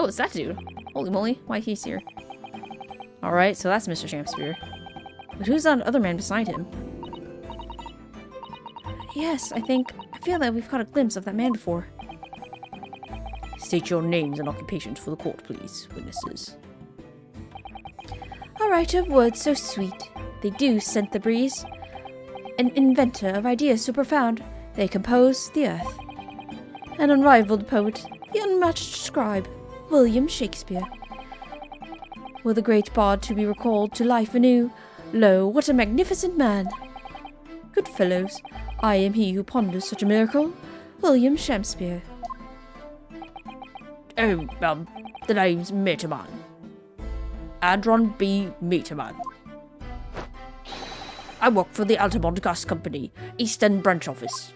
Oh, it's that dude. Holy moly, why he's here. Alright, so that's Mr. Shakespeare. But who's that other man beside him? Yes, I feel that we've caught a glimpse of that man before. State your names and occupations for the court, please, witnesses. A writer of words so sweet, they do scent the breeze. An inventor of ideas so profound, they compose the earth. An unrivaled poet, the unmatched scribe, William Shakespeare. Were the great bard to be recalled to life anew, lo, what a magnificent man! Good fellows, I am he who ponders such a miracle, William Shakespeare. Oh, the name's Meterman. Adron B. Meterman. I work for the Altamont Gas Company, East End branch office.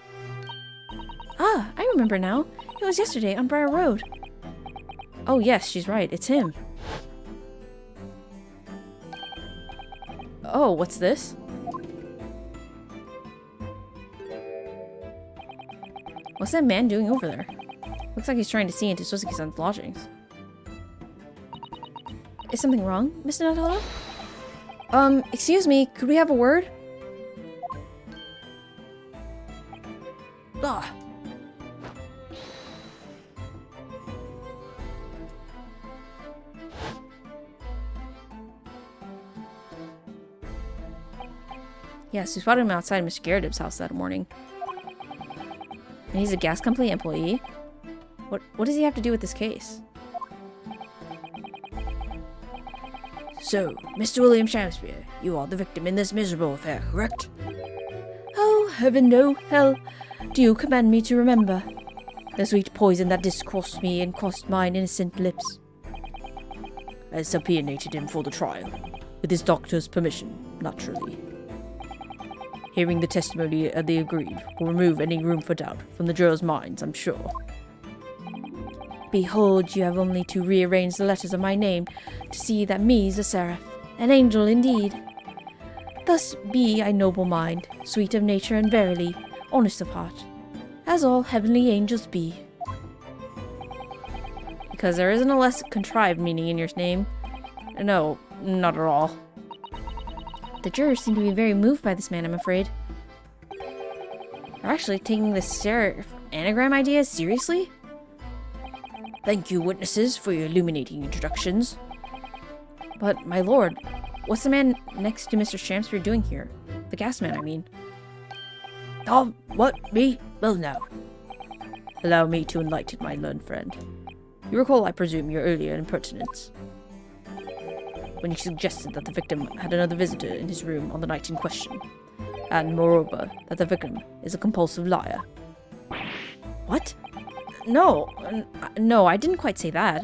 Ah, I remember now. It was yesterday on Briar Road. Oh yes, she's right, it's him. Oh, what's this? What's that man doing over there? Looks like he's trying to see into Suzuki-san's lodgings. Is something wrong, Mr. Naruhodo? Excuse me, could we have a word? Ah. Yes, we spotted him outside Mr. Garrett's house that morning. And he's a gas company employee? What does he have to do with this case? So, Mr. William Shakespeare, you are the victim in this miserable affair, correct? Oh, heaven, no, hell. Do you command me to remember the sweet poison that discoursed me and crossed mine innocent lips? I subpoenated him for the trial, with his doctor's permission, naturally. Hearing the testimony of the aggrieved will remove any room for doubt from the jurors' minds, I'm sure. Behold, you have only to rearrange the letters of my name to see that me's a seraph, an angel indeed. Thus be I noble mind, sweet of nature and verily, honest of heart, as all heavenly angels be. Because there isn't a less contrived meaning in your name. No, not at all. The jurors seem to be very moved by this man, I'm afraid. They're actually taking this seraph anagram idea seriously? Thank you, witnesses, for your illuminating introductions. But, my lord, what's the man next to Mr. Shakespeare doing here? The gas man, I mean. Oh, what? Me? Well, no. Allow me to enlighten my learned friend. You recall, I presume, your earlier impertinence, when you suggested that the victim had another visitor in his room on the night in question, and, moreover, that the victim is a compulsive liar. What? No, I didn't quite say that.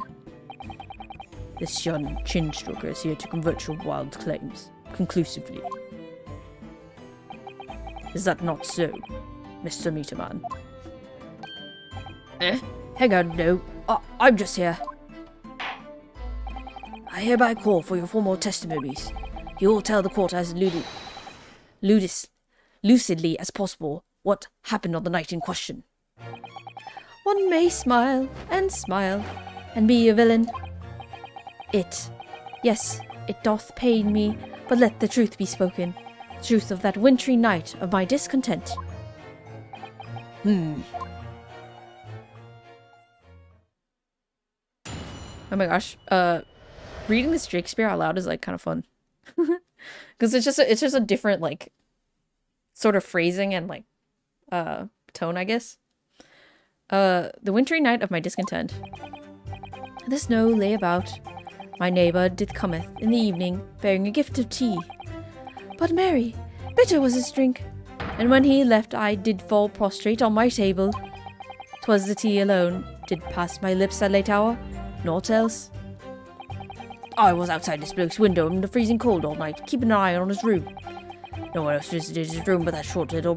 This young chin-stroker is here to convert your wild claims, conclusively. Is that not so, Mr. Meterman? Hang on, no. I'm just here. I hereby call for your formal testimonies. You will tell the court as lucidly as possible what happened on the night in question. One may smile, and be a villain. Yes, it doth pain me, but let the truth be spoken. Truth of that wintry night of my discontent. Oh my gosh, reading this Shakespeare out loud is like kind of fun. Because it's just a different like sort of phrasing and like tone, I guess. The wintry night of my discontent. The snow lay about. My neighbour did cometh in the evening, bearing a gift of tea. But marry, bitter was his drink, and when he left I did fall prostrate on my table. 'Twas the tea alone did pass my lips that late hour, naught else. I was outside this bloke's window in the freezing cold all night, keeping an eye on his room. No one else visited his room but that short little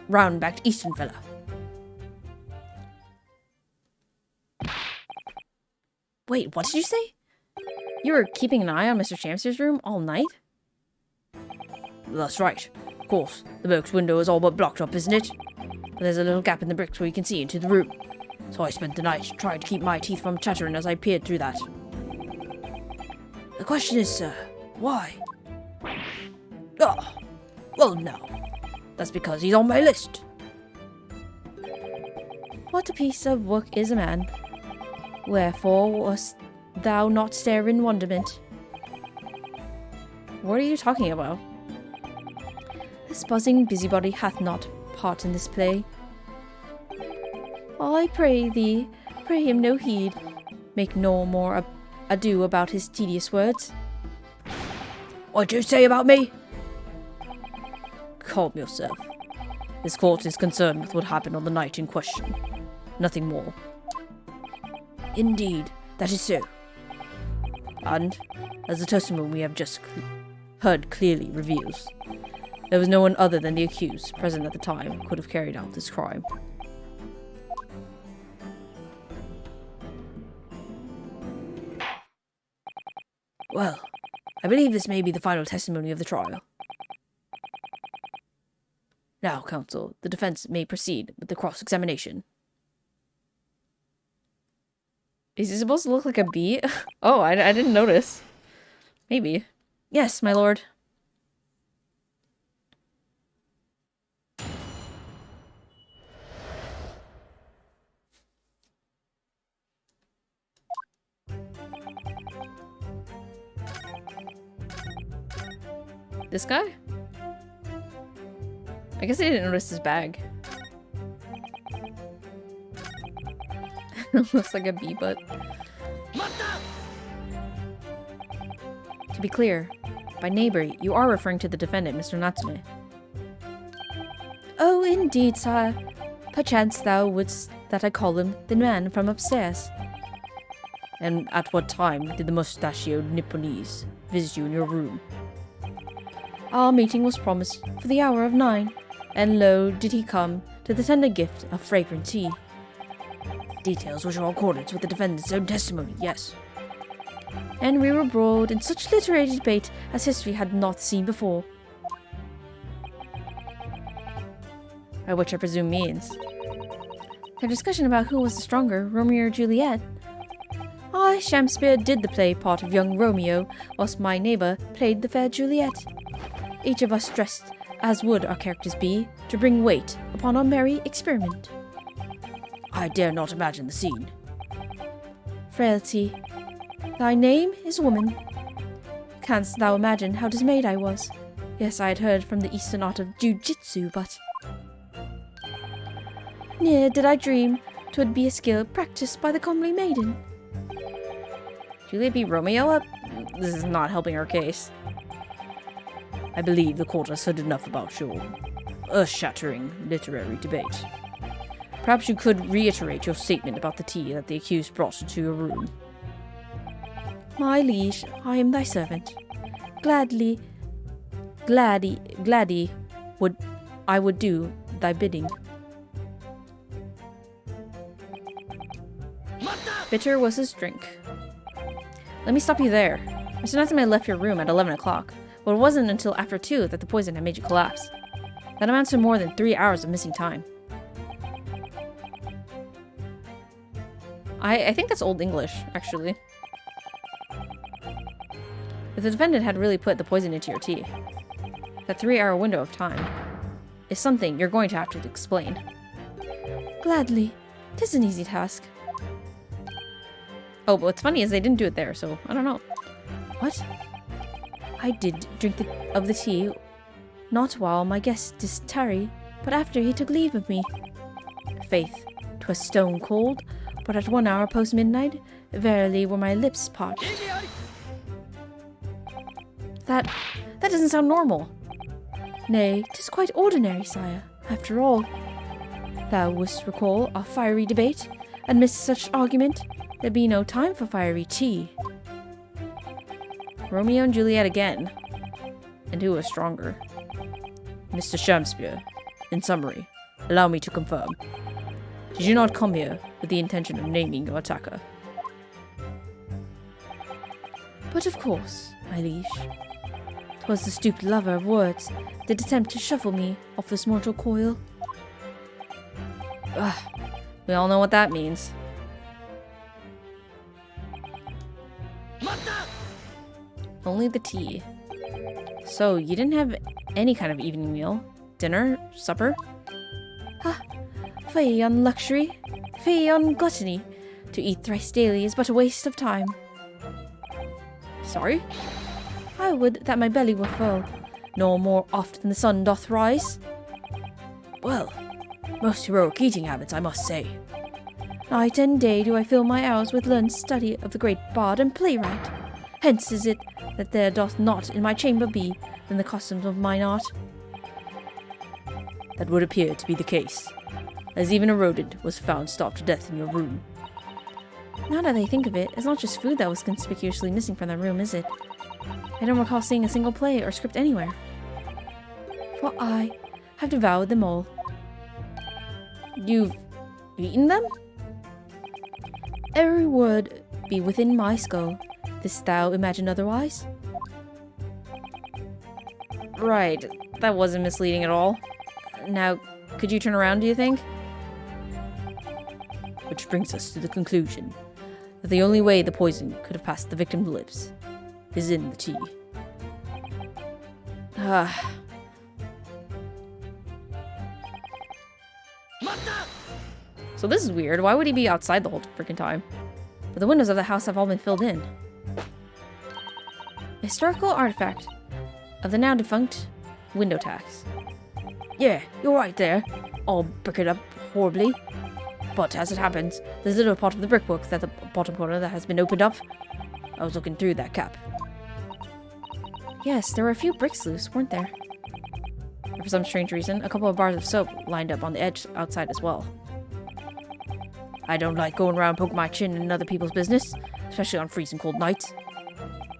round-backed Eastern fella. Wait, what did you say? You were keeping an eye on Mr. Shakespeare's room all night? That's right. Of course, the bloke's window is all but blocked up, isn't it? But there's a little gap in the bricks where you can see into the room. so I spent the night trying to keep my teeth from chattering as I peered through that. The question is, sir, why? Oh, well, no. That's because he's on my list. What a piece of work is a man. Wherefore wast thou not stare in wonderment? What are you talking about? This buzzing busybody hath not part in this play. I pray thee, pray him no heed. Make no more ado about his tedious words. What'd you say about me? Calm yourself. This court is concerned with what happened on the night in question. Nothing more. Indeed, that is so. And, as the testimony we have just heard clearly reveals, there was no one other than the accused present at the time who could have carried out this crime. Well, I believe this may be the final testimony of the trial. Now, counsel, the defense may proceed with the cross-examination. Is he supposed to look like a bee? Oh, I didn't notice. Maybe. Yes, my lord. This guy? I guess I didn't notice his bag. Looks like a bee butt. To be clear, by neighbor, you are referring to the defendant, Mr. Natsume. Oh, indeed, sire. Perchance thou wouldst that I call him the man from upstairs. And at what time did the mustachioed Nipponese visit you in your room? Our meeting was promised for the hour of 9, and lo, did he come to the tender gift of fragrant tea. Details which are in accordance with the defendant's own testimony, yes. And we were embroiled in such literary debate as history had not seen before. By which I presume means a discussion about who was the stronger, Romeo or Juliet. I, Shakespeare, did the play part of young Romeo, whilst my neighbour played the fair Juliet. Each of us dressed as would our characters be, to bring weight upon our merry experiment. I dare not imagine the scene. Frailty, thy name is woman. Canst thou imagine how dismayed I was? Yes, I had heard from the eastern art of jiu-jitsu, but ne'er did I dream 'twould be a skill practiced by the comely maiden. Juliet beat Romeo up? This is not helping her case. I believe the court has heard enough about your earth-shattering literary debate. Perhaps you could reiterate your statement about the tea that the accused brought into your room. My liege, I am thy servant. Gladly would I do thy bidding. Bitter was his drink. Let me stop you there. Mr. Natsume left your room at 11 o'clock, but it wasn't until after 2 that the poison had made you collapse. That amounts to more than 3 hours of missing time. I think that's Old English, actually. If the defendant had really put the poison into your tea, that 3-hour window of time is something you're going to have to explain. Gladly. 'Tis an easy task. Oh, but what's funny is they didn't do it there, so I don't know. What? I did drink of the tea, not while my guest did tarry, but after he took leave of me. Faith, 'twas stone cold, but at 1 hour post midnight, verily were my lips parched. That doesn't sound normal. Nay, 'tis quite ordinary, sire. After all, thou wouldst recall our fiery debate, and midst such argument, there be no time for fiery tea. Romeo and Juliet again. And who was stronger? Mr. Shakespeare, in summary, allow me to confirm. Did you not come here with the intention of naming your attacker? But of course, my liege. 'Twas the stupid lover of words did attempt to shuffle me off this mortal coil. We all know what that means. Only the tea. So, you didn't have any kind of evening meal? Dinner? Supper? Ah, fie on luxury, fie on gluttony. To eat thrice daily is but a waste of time. Sorry? I would that my belly were full, no more oft than the sun doth rise. Well, most heroic eating habits, I must say. Night and day do I fill my hours with learned study of the great bard and playwright. Hence is it that there doth not in my chamber be than the customs of mine art. That would appear to be the case, as even a rodent was found starved to death in your room. Now that I think of it, it's not just food that was conspicuously missing from that room, is it? I don't recall seeing a single play or script anywhere. For I have devoured them all. You've eaten them? Every word be within my skull. Didst thou imagine otherwise? Right. That wasn't misleading at all. Now, could you turn around, do you think? Which brings us to the conclusion that the only way the poison could have passed the victim's lips is in the tea. So this is weird. Why would he be outside the whole freaking time? But the windows of the house have all been filled in. Historical artifact of the now defunct window tax. Yeah, you're right there. All bricked up horribly. But as it happens, there's a little part of the brickwork at the bottom corner that has been opened up. I was looking through that cap. Yes, there were a few bricks loose, weren't there? And for some strange reason, a couple of bars of soap lined up on the edge outside as well. I don't like going around poking my chin in other people's business, especially on freezing cold nights.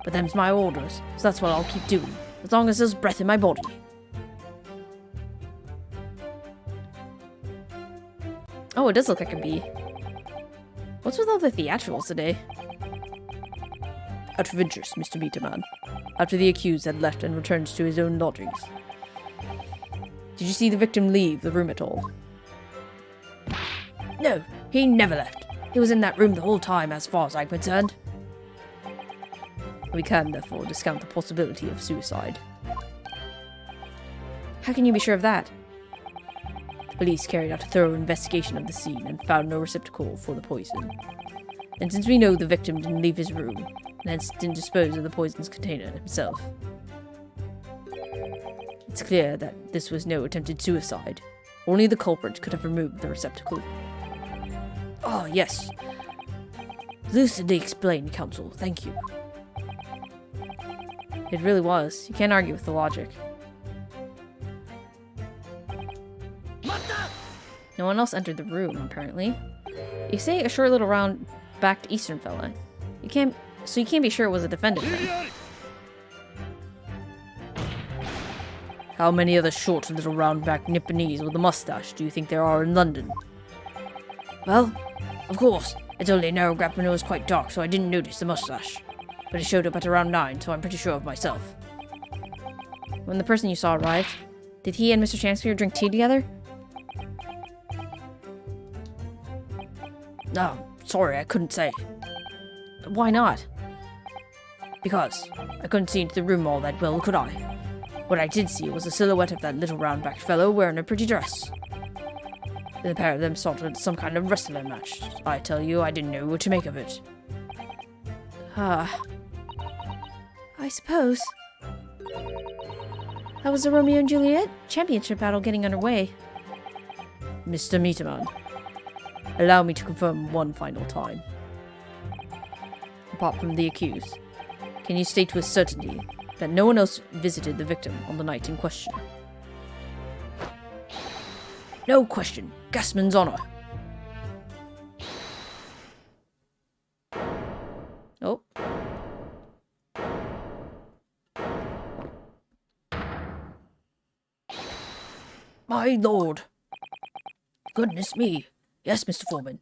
But them's my orders, so that's what I'll keep doing, as long as there's breath in my body. Oh, it does look like a bee. What's with all the theatricals today? Out of interest, Mr. Meterman, after the accused had left and returned to his own lodgings, did you see the victim leave the room at all? No, he never left. He was in that room the whole time, as far as I'm concerned. We can, therefore, discount the possibility of suicide. How can you be sure of that? The police carried out a thorough investigation of the scene and found no receptacle for the poison. And since we know the victim didn't leave his room, and hence didn't dispose of the poison's container himself, it's clear that this was no attempted suicide. Only the culprit could have removed the receptacle. Oh, yes. Lucidly explained, counsel. Thank you. It really was. You can't argue with the logic. No one else entered the room, apparently. You say a short little round-backed Eastern fella. You can't be sure it was a defendant then. How many other short little round-backed Nipponese with a mustache do you think there are in London? Well, of course, it's only a narrow gap and it was quite dark, so I didn't notice the mustache. But it showed up at around 9, so I'm pretty sure of myself. When the person you saw arrived, did he and Mr. Chancellor drink tea together? No, sorry, I couldn't say. Why not? Because I couldn't see into the room all that well, could I? What I did see was the silhouette of that little round-backed fellow wearing a pretty dress. The pair of them started some kind of wrestling match. I tell you, I didn't know what to make of it. I suppose. That was the Romeo and Juliet championship battle getting underway. Mr. Meterman, allow me to confirm one final time. Apart from the accused, can you state with certainty that no one else visited the victim on the night in question? No question. Gasman's honor. Oh. My lord. Goodness me. Yes, Mr. Foreman.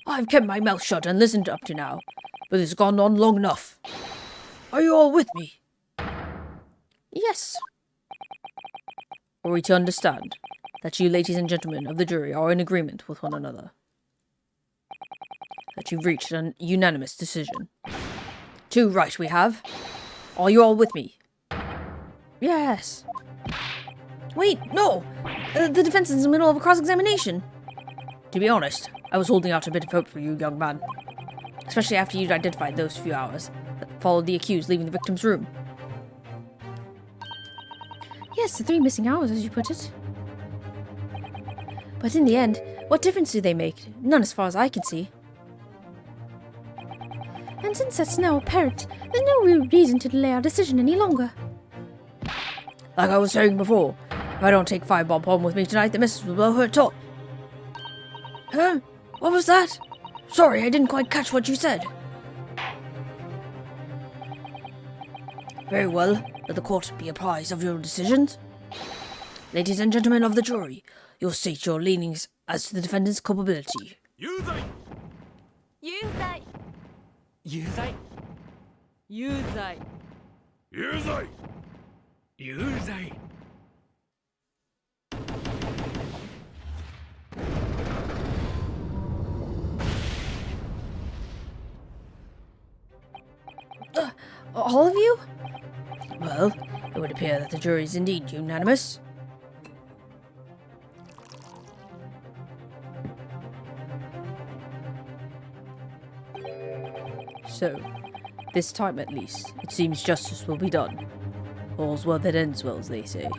I've kept my mouth shut and listened up to now, but it's gone on long enough. Are you all with me? Yes. Are we to understand that you ladies and gentlemen of the jury are in agreement with one another? that you've reached an unanimous decision. 2 right we have. Are you all with me? Yes. Wait, no! The defense is in the middle of a cross-examination. To be honest, I was holding out a bit of hope for you, young man. Especially after you'd identified those few hours that followed the accused leaving the victim's room. Yes, the 3 missing hours, as you put it. But in the end, what difference do they make? None as far as I can see. And since that's now apparent, there's no real reason to delay our decision any longer. Like I was saying before, if I don't take Firebomb home with me tonight, the missus will blow her top. Huh? What was that? Sorry, I didn't quite catch what you said. Very well. Let the court be apprised of your decisions. Ladies and gentlemen of the jury, you'll state your leanings as to the defendant's culpability. 有罪 有罪有罪有罪有罪有罪 All of you? Well, it would appear that the jury is indeed unanimous. So, this time at least, it seems justice will be done. All's well that ends well, as they say.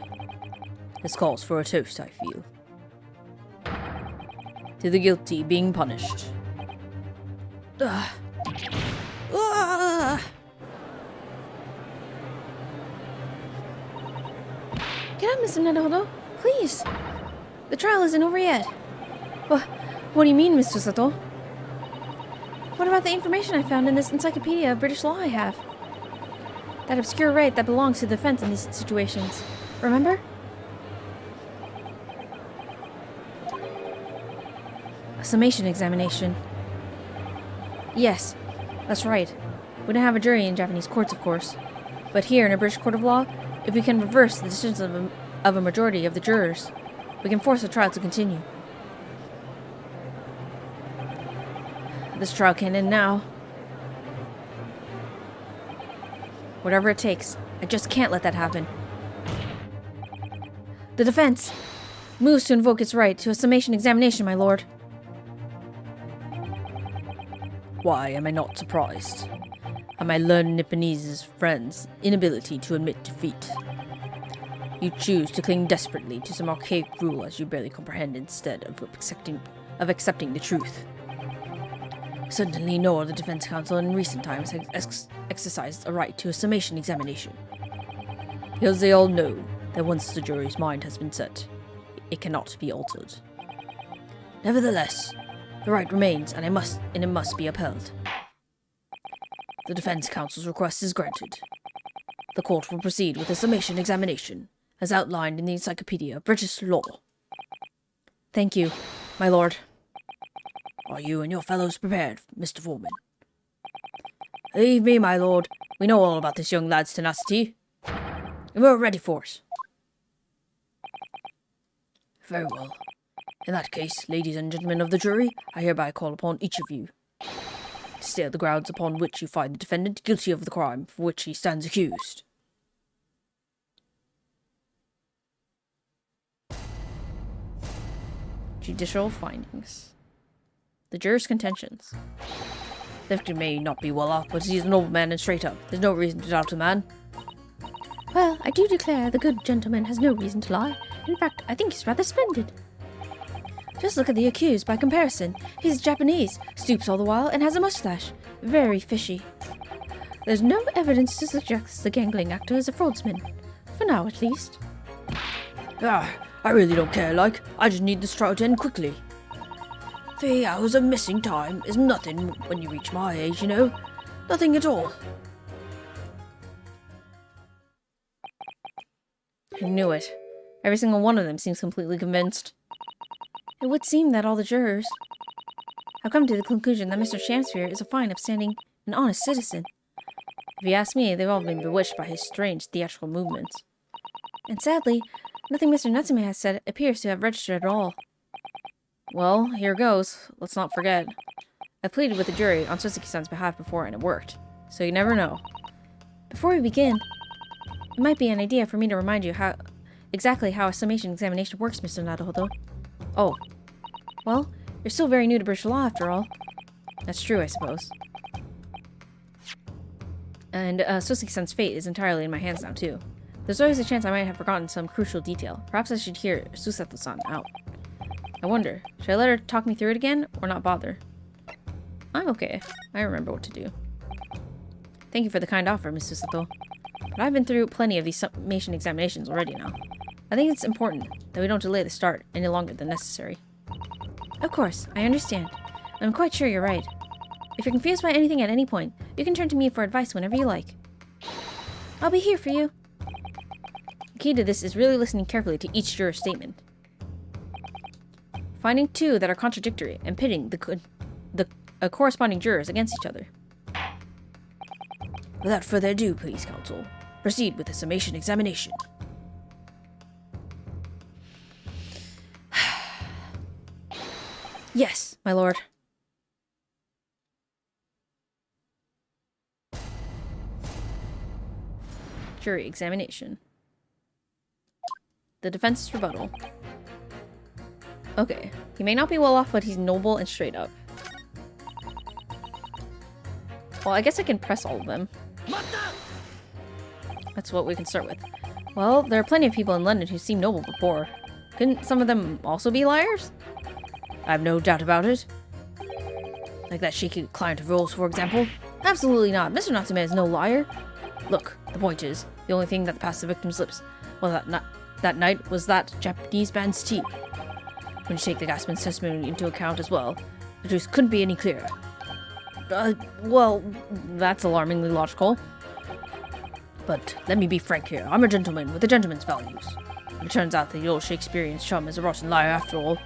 This calls for a toast, I feel. To the guilty being punished. Ah. Get up, Mr. Naruhodo. Please. The trial isn't over yet. What do you mean, Mr. Sato? What about the information I found in this encyclopedia of British law I have? That obscure right that belongs to the defense in these situations. Remember? A summation examination. Yes, that's right. We don't have a jury in Japanese courts, of course. But here in a British court of law, if we can reverse the decisions of a majority of the jurors, we can force the trial to continue. This trial can't end now. Whatever it takes, I just can't let that happen. The defense moves to invoke its right to a summation examination, my lord. Why am I not surprised? Am I learned Nipponese's friend's inability to admit defeat? You choose to cling desperately to some archaic rule as you barely comprehend instead of accepting the truth. Certainly no other defense counsel in recent times has exercised a right to a summation examination. Because they all know that once the jury's mind has been set, it cannot be altered. Nevertheless, the right remains and it must be upheld. The defense counsel's request is granted. The court will proceed with a summation examination, as outlined in the Encyclopedia of British Law. Thank you, my lord. Are you and your fellows prepared, Mr. Foreman? Believe me, my lord, we know all about this young lad's tenacity, and we're ready for it. Very well. In that case, ladies and gentlemen of the jury, I hereby call upon each of you to state the grounds upon which you find the defendant guilty of the crime for which he stands accused. Judicial findings. The jurors' contentions. The victim may not be well off, but he's a noble man and straight up. There's no reason to doubt the man. Well, I do declare the good gentleman has no reason to lie. In fact, I think he's rather splendid. Just look at the accused by comparison. He's Japanese, stoops all the while, and has a mustache. Very fishy. There's no evidence to suggest the gangling actor is a fraudsman. For now, at least. I really don't care, I just need this trial to end quickly. 3 hours of missing time is nothing when you reach my age, you know. Nothing at all. I knew it. Every single one of them seems completely convinced. It would seem that all the jurors have come to the conclusion that Mr. Shamsphere is a fine, upstanding, and honest citizen. If you ask me, they've all been bewitched by his strange theatrical movements. And sadly, nothing Mr. Natsume has said appears to have registered at all. Well, here goes. Let's not forget. I pleaded with the jury on Suzuki-san's behalf before and it worked. So you never know. Before we begin, it might be an idea for me to remind you exactly how a summation examination works, Mr. Naruhodo. Oh. Well, you're still very new to British law after all. That's true, I suppose. And Suzuki-san's fate is entirely in my hands now, too. There's always a chance I might have forgotten some crucial detail. Perhaps I should hear Susato-san out. I wonder, should I let her talk me through it again, or not bother? I'm okay. I remember what to do. Thank you for the kind offer, Miss Susato. But I've been through plenty of these summation examinations already now. I think it's important that we don't delay the start any longer than necessary. Of course, I understand. I'm quite sure you're right. If you're confused by anything at any point, you can turn to me for advice whenever you like. I'll be here for you. The key to this is really listening carefully to each juror's statement. Finding two that are contradictory and pitting the corresponding jurors against each other. Without further ado, please, counsel. Proceed with the summation examination. Yes, my lord. Jury examination. The defense's rebuttal. Okay, he may not be well off, but he's noble and straight up. Well, I guess I can press all of them. That's what we can start with. Well, there are plenty of people in London who seem noble but poor. Couldn't some of them also be liars? I have no doubt about it. Like that shaky client of Rolls, for example? Absolutely not. Mr. Natsume is no liar. Look, the point is, the only thing that passed the victim's lips that night was that Japanese man's tea. When you take the gasman's testimony into account as well, the truth couldn't be any clearer. Well, that's alarmingly logical. But let me be frank here. I'm a gentleman with a gentleman's values. If it turns out that the old Shakespearean chum is a rotten liar after all,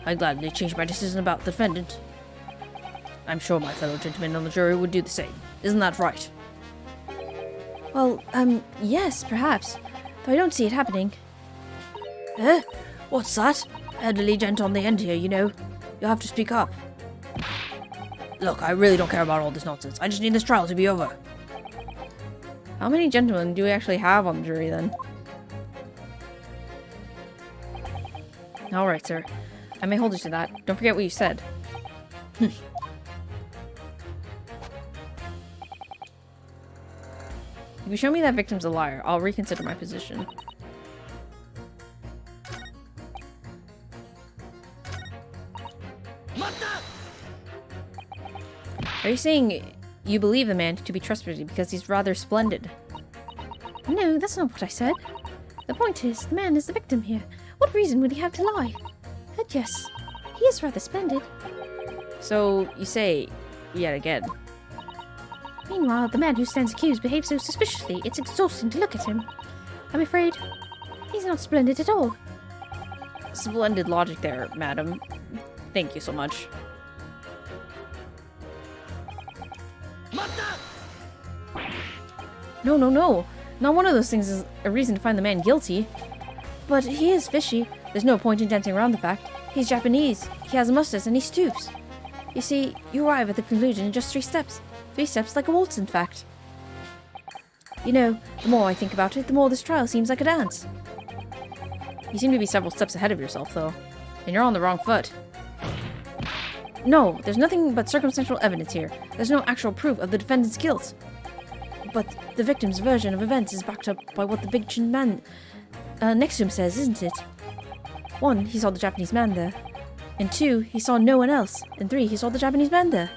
I'd gladly change my decision about the defendant. I'm sure my fellow gentlemen on the jury would do the same. Isn't that right? Well, yes, perhaps. Though I don't see it happening. Eh? What's that? Elderly gent on the end here, you know. You'll have to speak up. Look, I really don't care about all this nonsense. I just need this trial to be over. How many gentlemen do we actually have on the jury, then? Alright, sir. I may hold you to that. Don't forget what you said. If you show me that victim's a liar, I'll reconsider my position. Are you saying you believe the man to be trustworthy because he's rather splendid? No, that's not what I said. The point is, the man is the victim here. What reason would he have to lie? And yes, he is rather splendid. So, you say, yet again. Meanwhile, the man who stands accused behaves so suspiciously, it's exhausting to look at him. I'm afraid he's not splendid at all. Splendid logic there, madam. Thank you so much. No, no, no. Not one of those things is a reason to find the man guilty. But he is fishy. There's no point in dancing around the fact. He's Japanese. He has a mustache and he stoops. You see, you arrive at the conclusion in just 3 steps. 3 steps like a waltz, in fact. You know, the more I think about it, the more this trial seems like a dance. You seem to be several steps ahead of yourself, though. And you're on the wrong foot. No, there's nothing but circumstantial evidence here. There's no actual proof of the defendant's guilt. But the victim's version of events is backed up by what the big chin man next to him says, isn't it? 1, he saw the Japanese man there. And 2, he saw no one else. And 3, he saw the Japanese man there.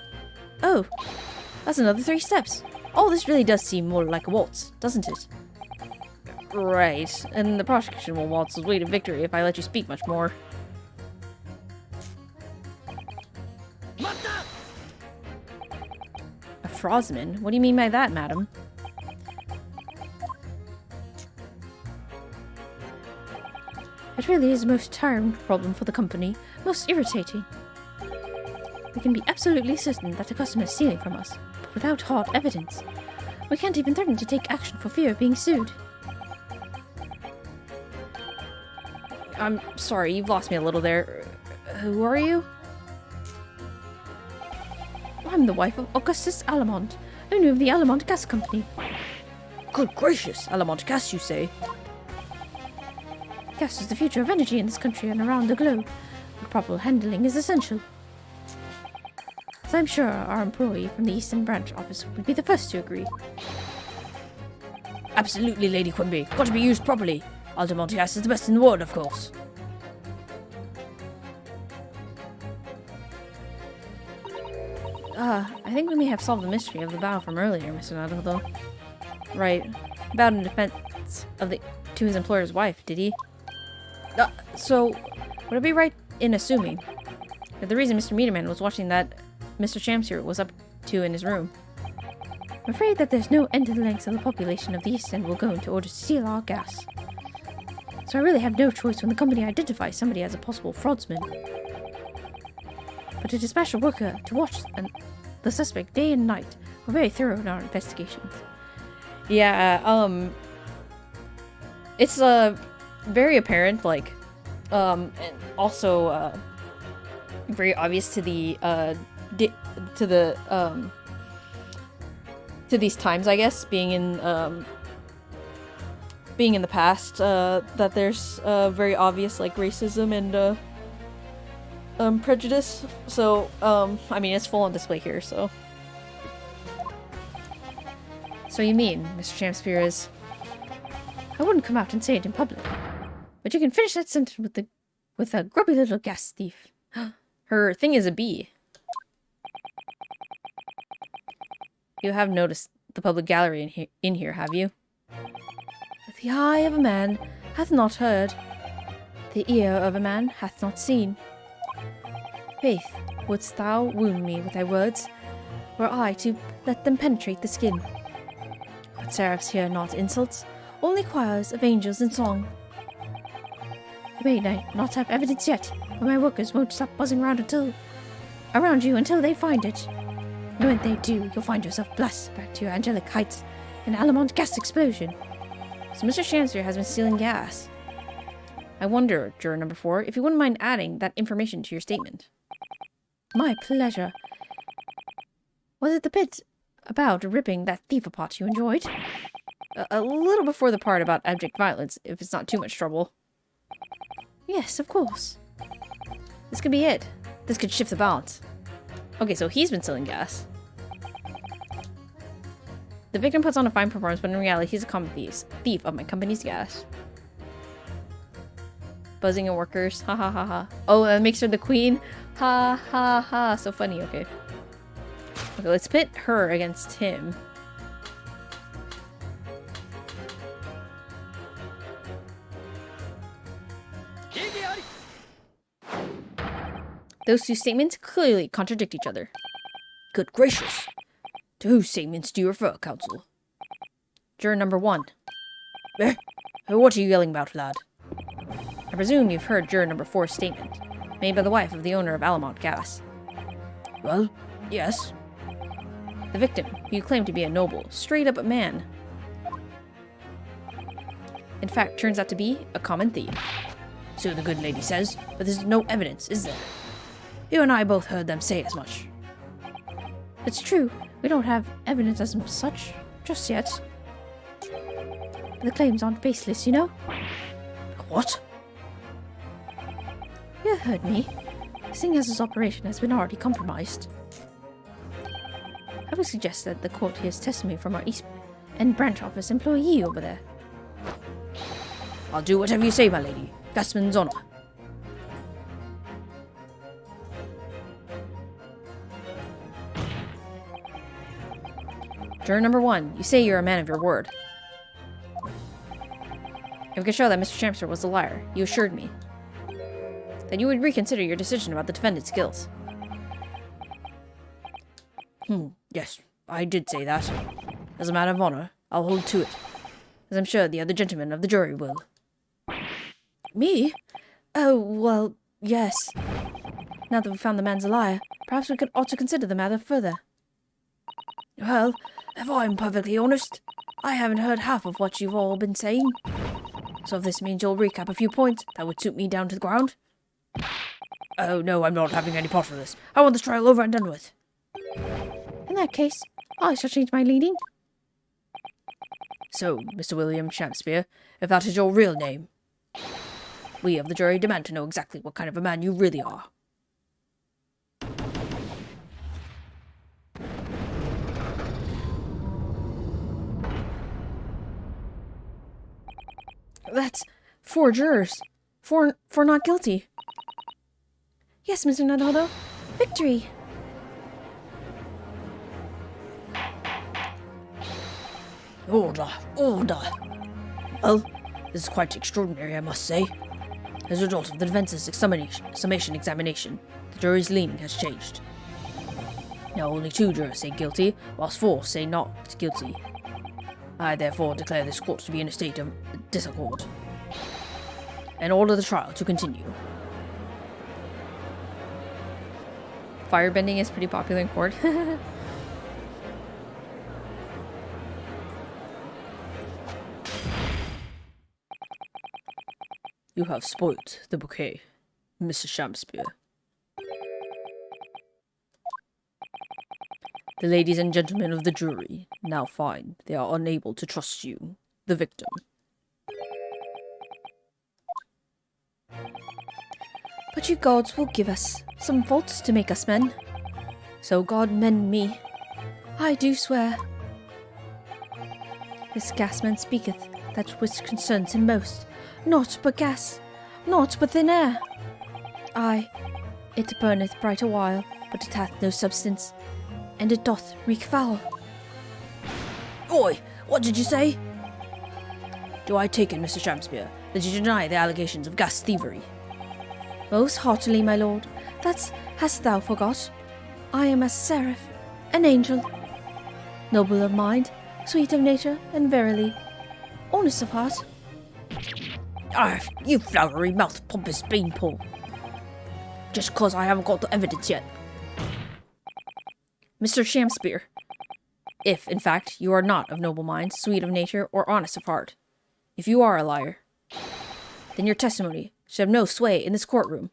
Oh, that's another 3 steps. All this really does seem more like a waltz, doesn't it? Right, and the prosecution will waltz his way to victory if I let you speak much more. A frosman? What do you mean by that, madam? It really is a most tiring problem for the company, most irritating. We can be absolutely certain that the customer is stealing from us, but without hard evidence. We can't even threaten to take action for fear of being sued. I'm sorry, you've lost me a little there. Who are you? I'm the wife of Augustus Allamont, owner of the Allamont Gas Company. Good gracious, Allamont Gas, you say? Gas is the future of energy in this country and around the globe. But proper handling is essential. As I'm sure our employee from the Eastern Branch office would be the first to agree. Absolutely, Lady Quimby. Got to be used properly. Altamont Gas is the best in the world, of course. I think we may have solved the mystery of the bow from earlier, Mr. Naruhodo. Right. Bowed in defense of to his employer's wife, did he? So, would it be right in assuming that the reason Mr. Meterman was watching that Mr. Shamster was up to in his room? I'm afraid that there's no end to the lengths of the population of the East End will go into order to steal our gas. So I really have no choice when the company identifies somebody as a possible fraudsman. But to dispatch a worker to watch the suspect day and night, we're very thorough in our investigations. Yeah, it's very apparent, like, and also very obvious to the to these times, I guess, being in the past, that there's very obvious like racism and prejudice. So I mean, it's full on display here. So you mean Mr. Champspeare is? I wouldn't come out and say it in public, but you can finish that sentence with a grubby little gas thief. Her thing is a bee. You have noticed the public gallery in here, have you? The eye of a man hath not heard, the ear of a man hath not seen. Faith, wouldst thou wound me with thy words, were I to let them penetrate the skin? But seraphs hear not insults, only choirs of angels in song. You may not have evidence yet, but my workers won't stop buzzing around you until they find it. And when they do, you'll find yourself blessed back to your angelic heights in Allamont gas explosion. So Mr. Shamster has been stealing gas. I wonder, juror number 4, if you wouldn't mind adding that information to your statement. My pleasure. Was it the bit about ripping that thief apart you enjoyed? A little before the part about abject violence, if it's not too much trouble. Yes, of course. This could be it. This could shift the balance. Okay, so he's been selling gas. The victim puts on a fine performance, but in reality, he's a common thief of my company's gas. Buzzing at workers. Ha ha ha ha. Oh, that makes her the queen. Ha ha ha. So funny. Okay. Okay, let's pit her against him. Those two statements clearly contradict each other. Good gracious. To whose statements do you refer, counsel? Juror number 1. What are you yelling about, lad? I presume you've heard juror number 4's statement, made by the wife of the owner of Allamont Gas. Well, yes. The victim, who you claim to be a noble, straight-up man, in fact turns out to be a common thief. So the good lady says, but there's no evidence, is there? You and I both heard them say as much. It's true. We don't have evidence as such, just yet. The claims aren't baseless, you know? What? You heard me. Seeing as this operation has been already compromised, I would suggest that the court hears testimony from our East End branch office employee over there. I'll do whatever you say, my lady. Gasman's honor. Juror number 1, you say you're a man of your word. If we could show that Mr. Champster was a liar, you assured me that you would reconsider your decision about the defendant's guilt. Yes, I did say that. As a matter of honor, I'll hold to it, as I'm sure the other gentlemen of the jury will. Me? Oh, well, yes. Now that we've found the man's a liar, perhaps we ought to consider the matter further. Well, if I'm perfectly honest, I haven't heard half of what you've all been saying. So if this means you'll recap a few points, that would suit me down to the ground. Oh, no, I'm not having any part of this. I want this trial over and done with. In that case, I shall change my leading. So, Mr. William Shakespeare, if that is your real name, we of the jury demand to know exactly what kind of a man you really are. That's 4 jurors. 4 not guilty. Yes, Mr. Naruhodo. Victory! Order, order. Well, this is quite extraordinary, I must say. As a result of the defense's summation examination, the jury's leaning has changed. Now only 2 jurors say guilty, whilst 4 say not guilty. I therefore declare this court to be in a state of disaccord, and order the trial to continue. Firebending is pretty popular in court. You have spoilt the bouquet, Mr. Shakespeare. The ladies and gentlemen of the jury now find they are unable to trust you, the victim. But you gods will give us some faults to make us men. So God mend me. I do swear. This gasman speaketh that which concerns him most. Naught but gas, naught but thin air. Aye, it burneth bright a while, but it hath no substance, and it doth reek foul. Oi, what did you say? Do I take it, Mr. Shakespeare, that you deny the allegations of gas thievery? Most heartily, my lord. Hast thou forgot? I am a seraph, an angel, noble of mind, sweet of nature, and verily, honest of heart. Ah, you flowery-mouthed pompous beanpole. Just 'cause I haven't got the evidence yet. Mr. Shakespeare, if, in fact, you are not of noble mind, sweet of nature, or honest of heart, if you are a liar, then your testimony should have no sway in this courtroom.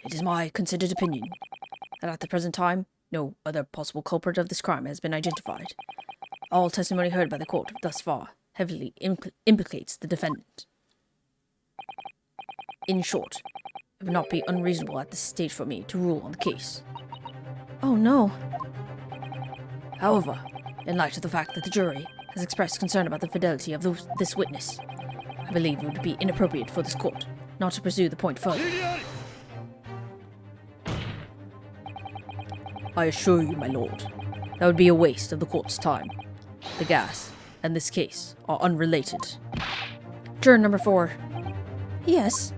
It is my considered opinion that at the present time, no other possible culprit of this crime has been identified. All testimony heard by the court thus far heavily implicates the defendant. In short, it would not be unreasonable at this stage for me to rule on the case. Oh no. However, in light of the fact that the jury has expressed concern about the fidelity of this witness, I believe it would be inappropriate for this court not to pursue the point further. I assure you, my lord, that would be a waste of the court's time. The gas and this case are unrelated. Juror number 4. Yes.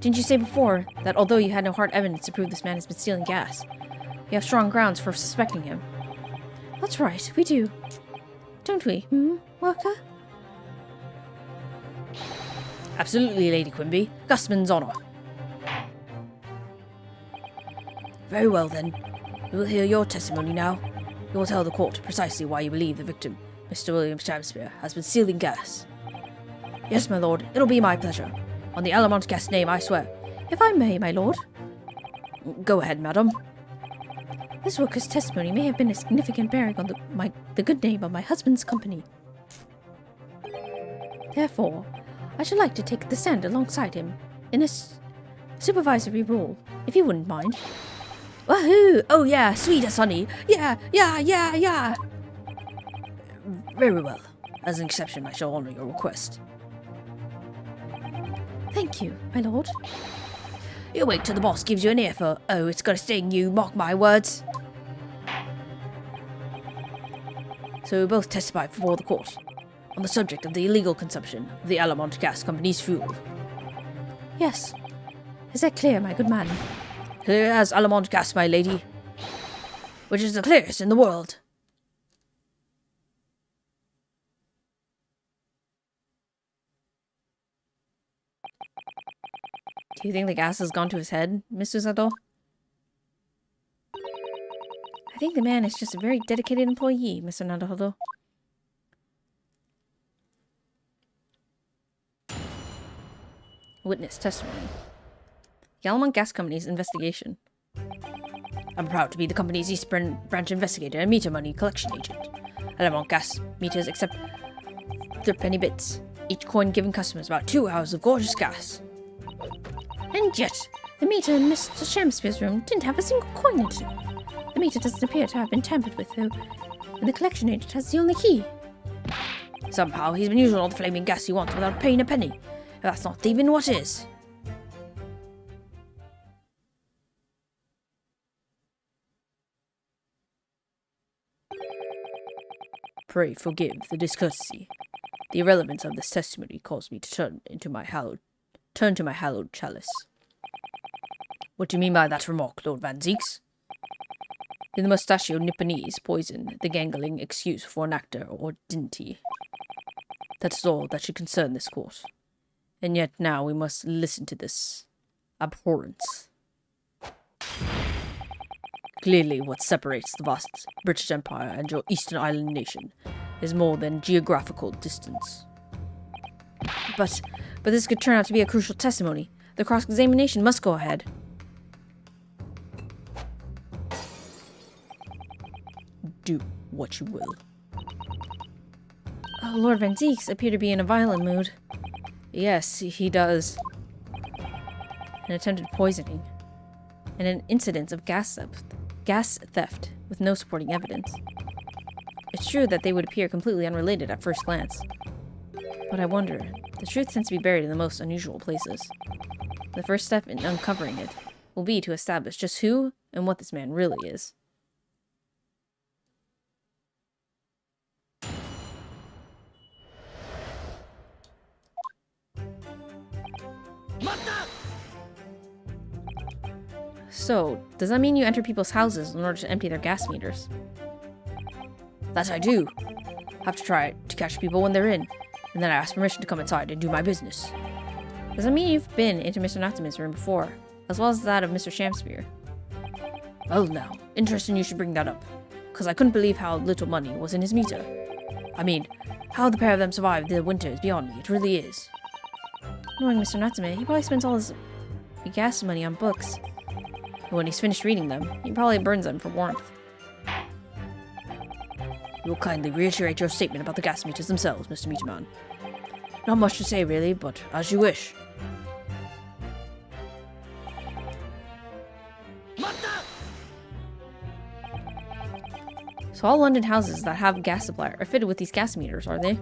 Didn't you say before that although you had no hard evidence to prove this man has been stealing gas, you have strong grounds for suspecting him? That's right, we do. Don't we, worker? Absolutely, Lady Quimby. Gusman's honour. Very well, then. We will hear your testimony now. You will tell the court precisely why you believe the victim, Mr. William Shakespeare, has been stealing gas. Yes, my lord, it'll be my pleasure. On the Alamont Gas name, I swear. If I may, my lord. Go ahead, madam. This worker's testimony may have been a significant bearing on the good name of my husband's company. Therefore, I should like to take the stand alongside him in a supervisory role, if you wouldn't mind. Wahoo! Oh yeah, sweetest honey. Yeah. Very well. As an exception, I shall honour your request. Thank you, my lord. You wait till the boss gives you an earful. Oh, it's gonna sting you, mark my words. So we both testify before the court on the subject of the illegal consumption of the Alamont Gas Company's fuel. Yes. Is that clear, my good man? Clear as Alamont Gas, my lady. Which is the clearest in the world. Do you think the gas has gone to his head, Mr. Sato? I think the man is just a very dedicated employee, Mr. Naruhodo. Witness testimony. The Almont Gas Company's investigation. I'm proud to be the company's East Branch investigator and meter money collection agent. Almont gas meters accept threepenny bits, each coin giving customers about 2 hours of gorgeous gas. And yet, the meter in Mr. Shakespeare's room didn't have a single coin in it. The meter doesn't appear to have been tampered with, though, and the collection agent has the only key. Somehow he's been using all the flaming gas he wants without paying a penny. If that's not thieving, what is? Pray forgive the discourtesy. The irrelevance of this testimony caused me to turn to my hallowed chalice. What do you mean by that remark, Lord Van Zeeks? Did the mustachioed Nipponese poison the gangling excuse for an actor, or didn't he? That is all that should concern this court. And yet now we must listen to this abhorrence. Clearly what separates the vast British Empire and your Eastern Island nation is more than geographical distance. But this could turn out to be a crucial testimony. The cross-examination must go ahead. Do what you will. Oh, Lord Van Zeeks appear to be in a violent mood. Yes, he does. An attempted poisoning. And an incident of gas theft with no supporting evidence. It's true that they would appear completely unrelated at first glance. But I wonder, the truth tends to be buried in the most unusual places. The first step in uncovering it will be to establish just who and what this man really is. So, does that mean you enter people's houses in order to empty their gas meters? That I do. Have to try it to catch people when they're in, and then I ask permission to come inside and do my business. Does that mean you've been into Mr. Natima's room before, as well as that of Mr. Shakespeare? Well now, interesting you should bring that up, because I couldn't believe how little money was in his meter. I mean, how the pair of them survived the winter is beyond me, it really is. Knowing Mr. Natsume, he probably spends all his gas money on books. And when he's finished reading them, he probably burns them for warmth. You will kindly reiterate your statement about the gas meters themselves, Mr. Meterman. Not much to say, really, but as you wish. So all London houses that have a gas supply are fitted with these gas meters, are they?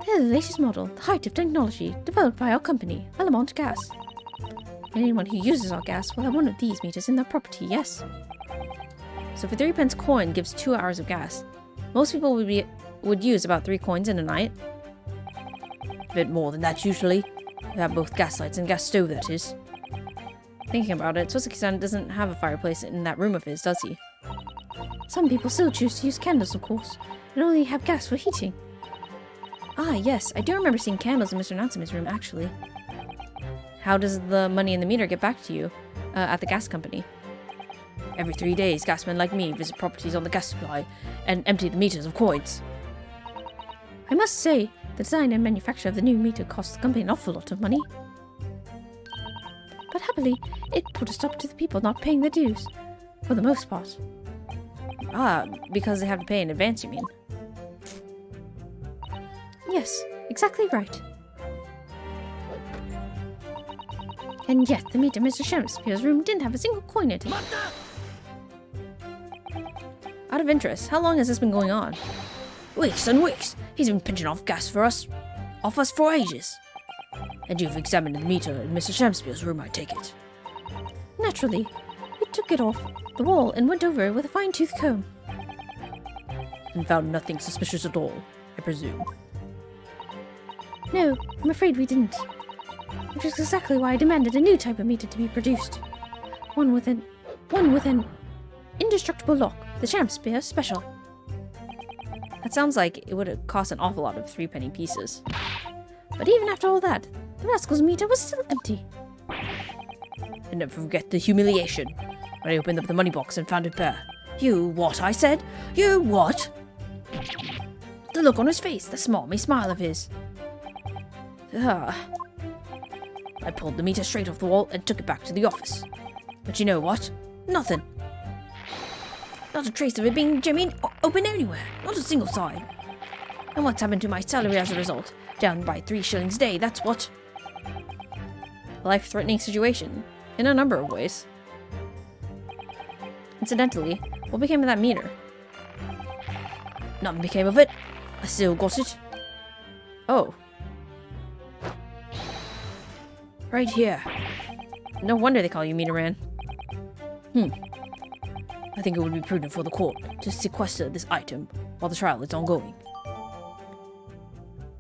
They're the latest model, the height of technology, developed by our company, Almont Gas. Anyone who uses our gas will have one of these meters in their property, yes. So if a 3p coin gives 2 hours of gas, most people would use about 3 coins in a night. A bit more than that, usually. We have both gas lights and gas stove, that is. Thinking about it, Tosuke-san doesn't have a fireplace in that room of his, does he? Some people still choose to use candles, of course, and only have gas for heating. Ah, yes, I do remember seeing candles in Mr. Natsume's room, actually. How does the money in the meter get back to you at the gas company? Every 3 days, gasmen like me visit properties on the gas supply and empty the meters of coins. I must say, the design and manufacture of the new meter cost the company an awful lot of money. But happily, it put a stop to the people not paying their dues, for the most part. Ah, because they have to pay in advance, you mean? Yes, exactly right. And yet, the meter in Mr. Shakespeare's room didn't have a single coin in it. Out of interest, how long has this been going on? Weeks and weeks. He's been pinching off gas off us for ages. And you've examined the meter in Mr. Shakespeare's room, I take it. Naturally. We took it off the wall and went over it with a fine-tooth comb. And found nothing suspicious at all, I presume. No, I'm afraid we didn't. Which is exactly why I demanded a new type of meter to be produced. One with an indestructible lock, the Shakespeare Special. That sounds like it would have cost an awful lot of 3p pieces. But even after all that, the rascal's meter was still empty. And never forget the humiliation when I opened up the money box and found it bare. You what, I said? You what? The look on his face, the smarmy smile of his. I pulled the meter straight off the wall and took it back to the office. But you know what? Nothing. Not a trace of it being open anywhere. Not a single sign. And what's happened to my salary as a result? Down by 3 shillings a day, that's what. A life-threatening situation. In a number of ways. Incidentally, what became of that meter? Nothing became of it. I still got it. Oh. Right here. No wonder they call you Meter Man. I think it would be prudent for the court to sequester this item while the trial is ongoing.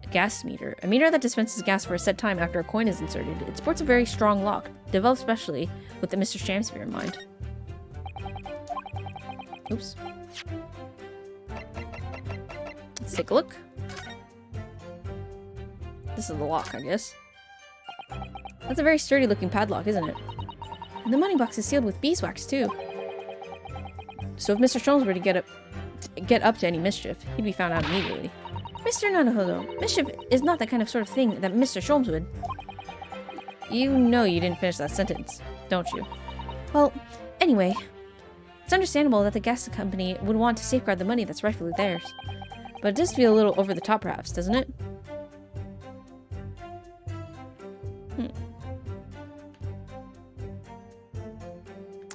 A gas meter. A meter that dispenses gas for a set time after a coin is inserted. It sports a very strong lock, developed specially with the Mr. Shamsphere in mind. Oops. Let's take a look. This is the lock, I guess. That's a very sturdy looking padlock, isn't it? And the money box is sealed with beeswax, too. So if Mr. Sholmes were to get up to any mischief, he'd be found out immediately. Mr. Naruhodo, mischief is not that kind of sort of thing that Mr. Sholmes would. You know you didn't finish that sentence, don't you? Well, anyway, it's understandable that the gas company would want to safeguard the money that's rightfully theirs. But it does feel a little over the top, perhaps, doesn't it?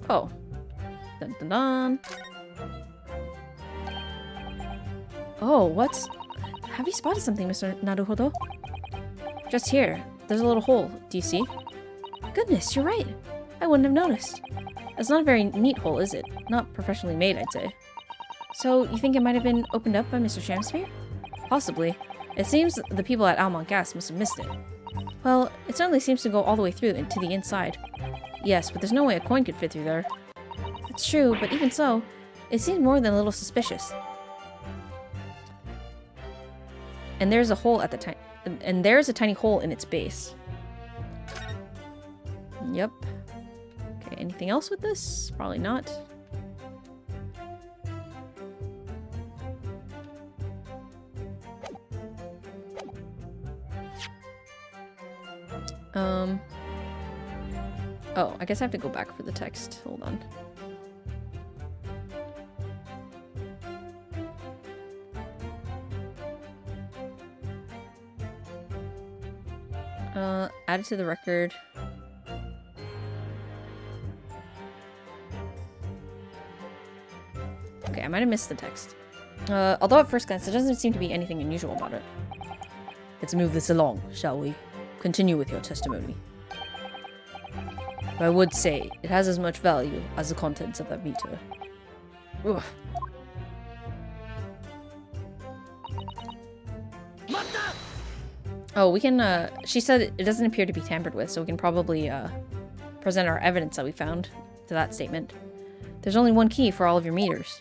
Oh. Dun dun dun. Oh, what's... Have you spotted something, Mr. Naruhodo? Just here. There's a little hole. Do you see? Goodness, you're right. I wouldn't have noticed. It's not a very neat hole, is it? Not professionally made, I'd say. So, you think it might have been opened up by Mr. Shamsphere? Possibly. It seems the people at Almont Gas must have missed it. Well, it certainly seems to go all the way through to the inside. Yes, but there's no way a coin could fit through there. It's true, but even so, it seems more than a little suspicious. And there's a hole at the and there's a tiny hole in its base. Yep. Okay, anything else with this? Probably not. Oh, I guess I have to go back for the text. Hold on. Add it to the record. Okay, I might have missed the text. Although at first glance, there doesn't seem to be anything unusual about it. Let's move this along, shall we? Continue with your testimony. I would say it has as much value as the contents of that meter. Ugh. Oh, we can, she said it doesn't appear to be tampered with, so we can probably, present our evidence that we found to that statement. There's only one key for all of your meters.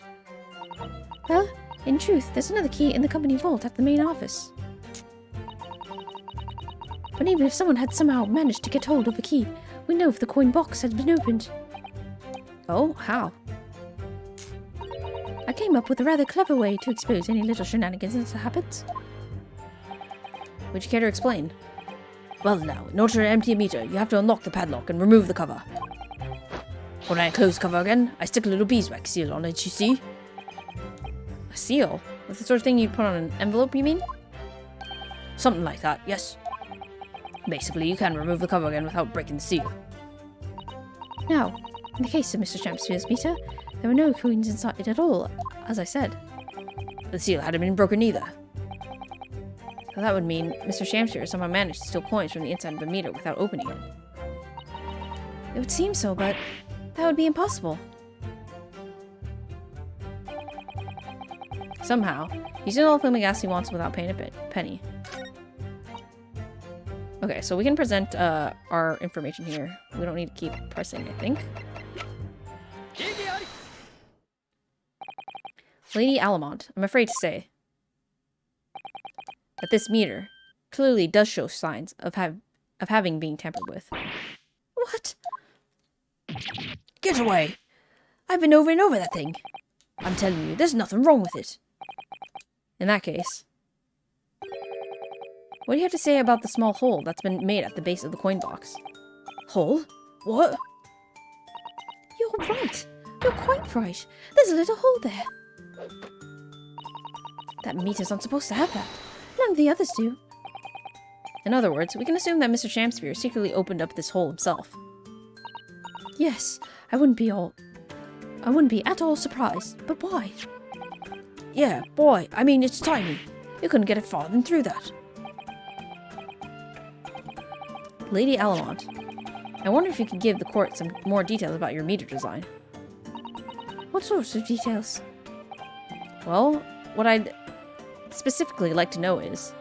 Well, in truth, there's another key in the company vault at the main office. But even if someone had somehow managed to get hold of a key, we know if the coin box had been opened. Oh, how? I came up with a rather clever way to expose any little shenanigans that happens. Would you care to explain? Well now, in order to empty a meter, you have to unlock the padlock and remove the cover. When I close the cover again, I stick a little beeswax seal on it, you see? A seal? That's the sort of thing you'd put on an envelope, you mean? Something like that, yes. Basically, you can remove the cover again without breaking the seal. Now, in the case of Mr. Champsphere's meter, there were no coins inside it at all, as I said. The seal hadn't been broken either. So that would mean Mr. Shamsphere somehow managed to steal coins from the inside of the meter without opening it. It would seem so, but that would be impossible. Somehow, he's doing all the filming gas he wants without paying a penny. Okay, so we can present our information here. We don't need to keep pressing, I think. Lady Alamont, I'm afraid to say that this meter clearly does show signs of having been tampered with. What? Get away! I've been over and over that thing. I'm telling you, there's nothing wrong with it. In that case, What do you have to say about the small hole that's been made at the base of the coin box? Hole? What? You're right. You're quite right. There's a little hole there. That meter's not supposed to have that. None of the others do. In other words, we can assume that Mr. Shamspeare secretly opened up this hole himself. Yes, I wouldn't be at all surprised. But why? Yeah, boy, I mean, it's tiny. You couldn't get it farther than through that. Lady Alamont, I wonder if you could give the court some more details about your meter design. What sorts of details? Well, what I'd specifically like to know is...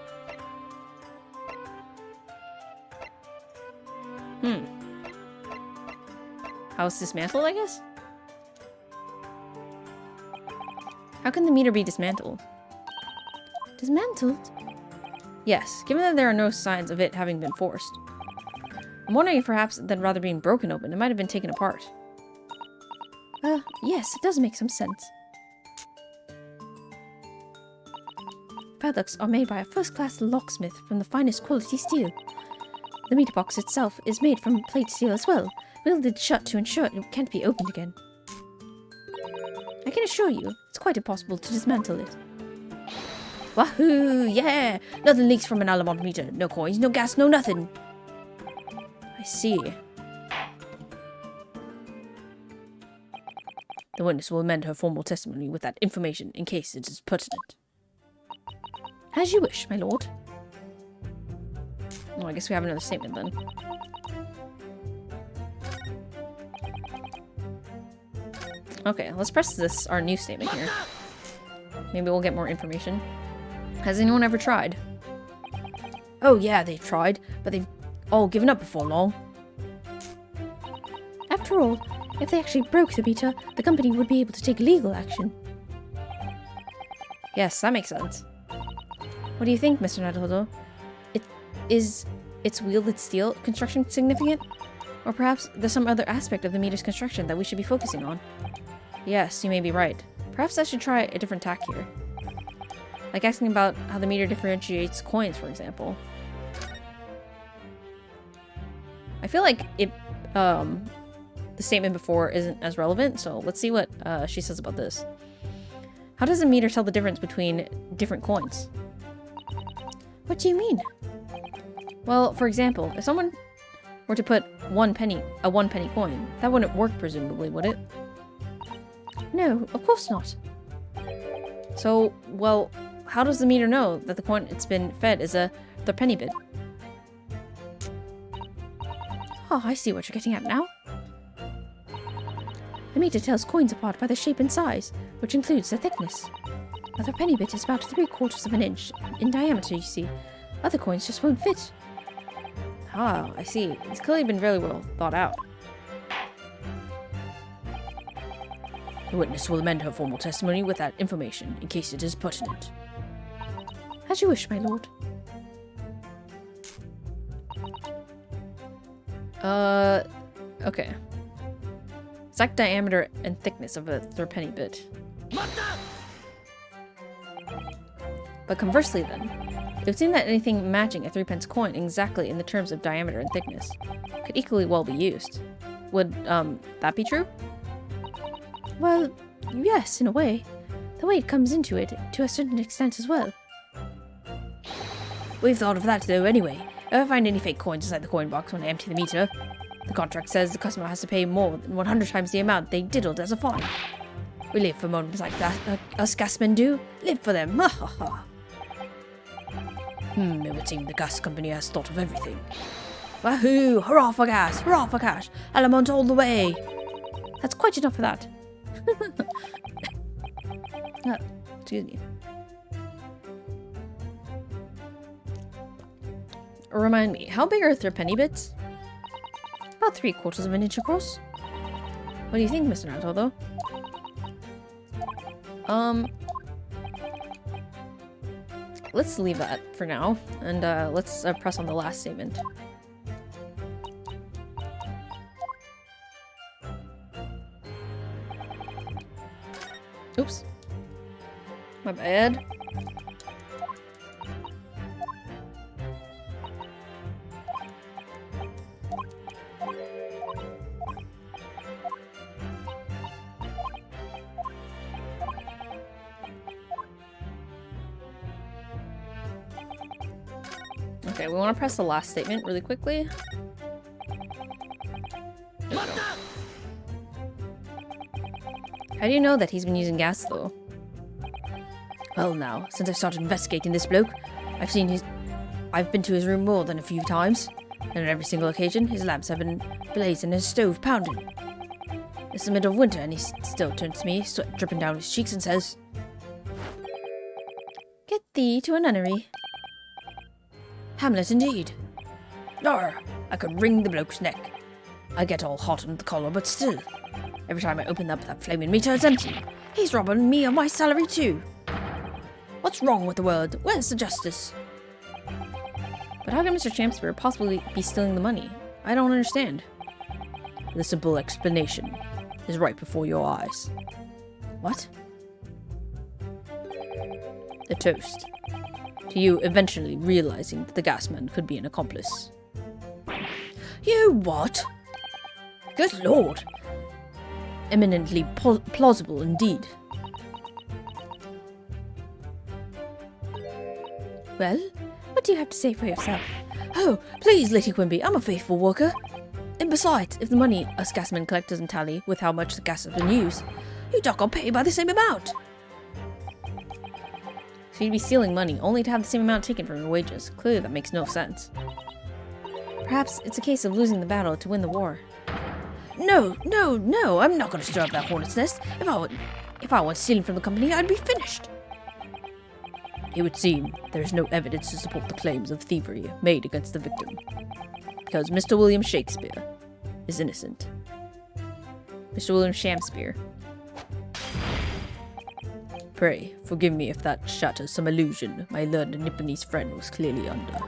how it's dismantled, I guess? How can the meter be dismantled? Dismantled? Yes, given that there are no signs of it having been forced. I'm wondering if perhaps, than rather being broken open, it might have been taken apart. Yes, it does make some sense. Padlocks are made by a first-class locksmith from the finest quality steel. The meter box itself is made from plate steel as well, welded shut to ensure it can't be opened again. I can assure you, it's quite impossible to dismantle it. Wahoo! Yeah! Nothing leaks from an Alamont meter. No coins, no gas, no nothing. I see. The witness will amend her formal testimony with that information in case it is pertinent. As you wish, my lord. Well, I guess we have another statement then. Okay, let's press this, our new statement here. Maybe we'll get more information. Has anyone ever tried? Oh yeah, they've tried, but they've all given up before long. After all, if they actually broke the meter, the company would be able to take legal action. Yes, that makes sense. What do you think, Mr. Naruhodo? Is its wielded steel construction significant? Or perhaps there's some other aspect of the meter's construction that we should be focusing on? Yes, you may be right. Perhaps I should try a different tack here. Like asking about how the meter differentiates coins, for example. I feel like the statement before isn't as relevant, so let's see what she says about this. How does a meter tell the difference between different coins? What do you mean? Well, for example, if someone were to put a 1 penny coin, that wouldn't work presumably, would it? No, of course not. So, well, how does the meter know that the coin it's been fed is the penny bit? Oh, I see what you're getting at now. The meter tells coins apart by their shape and size, which includes their thickness. Now, the penny bit is about 3/4 of an inch in diameter, you see. Other coins just won't fit. Ah, I see. It's clearly been very well thought out. The witness will amend her formal testimony with that information in case it is pertinent. As you wish, my lord. Okay. Exact diameter and thickness of a threepenny bit. But conversely then, it would seem that anything matching a 3-pence coin exactly in the terms of diameter and thickness could equally well be used. Would, that be true? Well, yes, in a way. The weight comes into it to a certain extent as well. We've thought of that though anyway. If I find any fake coins inside the coin box when I empty the meter, the contract says the customer has to pay more than 100 times the amount they diddled as a fine. We live for moments like that, us gasmen do. Live for them, ha ha ha. It would seem the gas company has thought of everything. Wahoo! Hurrah for gas! Hurrah for cash! Alamont all the way! That's quite enough of that. Excuse me. Remind me, how big are threepenny bits? About 3/4 of an inch across. What do you think, Mr. Naruhodo? Let's leave that for now, and let's press on the last statement. Oops. My bad. Okay, we want to press the last statement really quickly. There we go. How do you know that he's been using gas, though? Well now, since I started investigating this bloke, I've been to his room more than a few times, and on every single occasion, his lamps have been blazing and his stove pounding. It's the middle of winter, and he still turns to me, sweat dripping down his cheeks, and says, Get thee to a nunnery. Hamlet indeed. Arr, I could wring the bloke's neck. I get all hot under the collar, but still, every time I open up that flaming meter, it's empty. He's robbing me of my salary too. What's wrong with the world? Where's the justice? But how can Mr. Champspeare possibly be stealing the money? I don't understand. The simple explanation is right before your eyes. What? The toast. To you eventually realizing that the gasman could be an accomplice. You what? Good lord. Eminently plausible indeed. Well, what do you have to say for yourself? Oh, please, Lady Quimby, I'm a faithful worker. And besides, if the money us gasmen collect doesn't tally with how much the gas has been used, you doc are paid by the same amount. So you'd be stealing money only to have the same amount taken from your wages. Clearly that makes no sense. Perhaps it's a case of losing the battle to win the war. No, I'm not going to stir up that hornet's nest. If I was stealing from the company, I'd be finished. It would seem there is no evidence to support the claims of thievery made against the victim, because Mr. William Shakespeare is innocent. Mr. William Shakespeare. Pray, forgive me if that shatters some illusion my learned Nipponese friend was clearly under.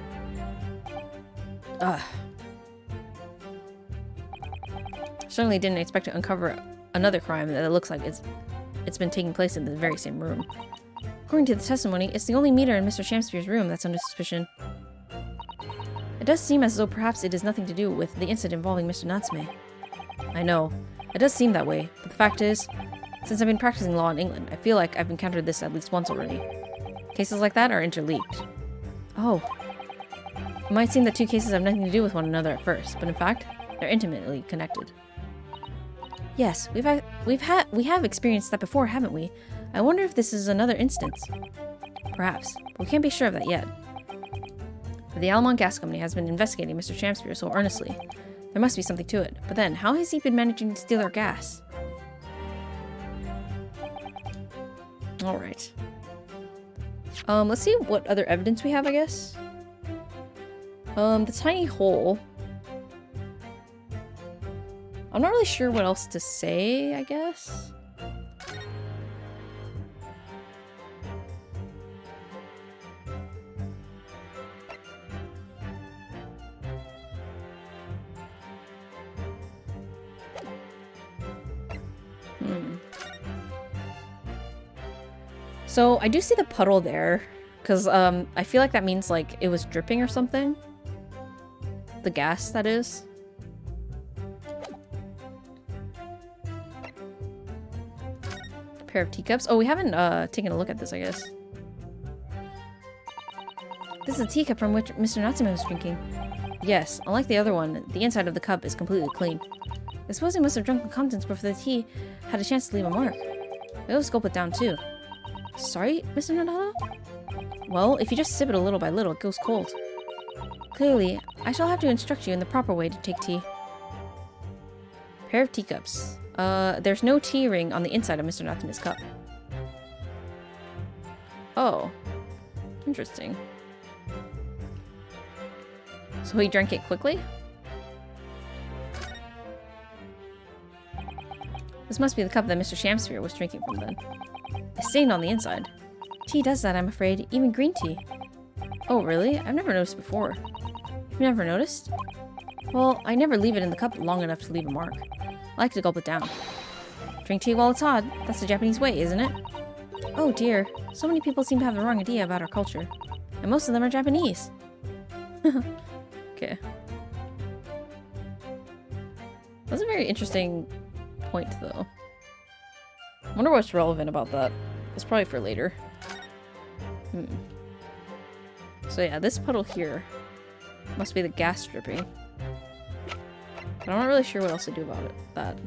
Certainly didn't expect to uncover another crime that it looks like it's been taking place in the very same room. According to the testimony, it's the only meter in Mr. Shakespeare's room that's under suspicion. It does seem as though perhaps it has nothing to do with the incident involving Mr. Natsume. I know, it does seem that way, but the fact is, since I've been practicing law in England, I feel like I've encountered this at least once already. Cases like that are interlinked. Oh. It might seem that two cases have nothing to do with one another at first, but in fact, they're intimately connected. Yes, we have experienced that before, haven't we? I wonder if this is another instance. Perhaps, but we can't be sure of that yet. But the Almont Gas Company has been investigating Mr. Shakespeare so earnestly. There must be something to it. But then, how has he been managing to steal our gas? Alright. Let's see what other evidence we have, I guess. The tiny hole. I'm not really sure what else to say, I guess. So I do see the puddle there, because I feel like that means like it was dripping or something. The gas, that is. A pair of teacups. Oh, we haven't taken a look at this, I guess. This is a teacup from which Mr. Natsume was drinking. Yes, unlike the other one, the inside of the cup is completely clean. I suppose he must have drunk the contents before the tea had a chance to leave a mark. We'll just gulp it down too. Sorry, Mr. Naruhodo? Well, if you just sip it a little by little, it goes cold. Clearly, I shall have to instruct you in the proper way to take tea. Pair of teacups. There's no tea ring on the inside of Mr. Natsume's cup. Oh. Interesting. So he drank it quickly? This must be the cup that Mr. Shakespeare was drinking from then. It's stained on the inside. Tea does that, I'm afraid. Even green tea. Oh, really? I've never noticed before. You've never noticed? Well, I never leave it in the cup long enough to leave a mark. I like to gulp it down. Drink tea while it's hot. That's the Japanese way, isn't it? Oh dear. So many people seem to have the wrong idea about our culture. And most of them are Japanese. Okay. That's a very interesting point, though. I wonder what's relevant about that. It's probably for later. So yeah, this puddle here must be the gas dripping. But I'm not really sure what else to do about it. That.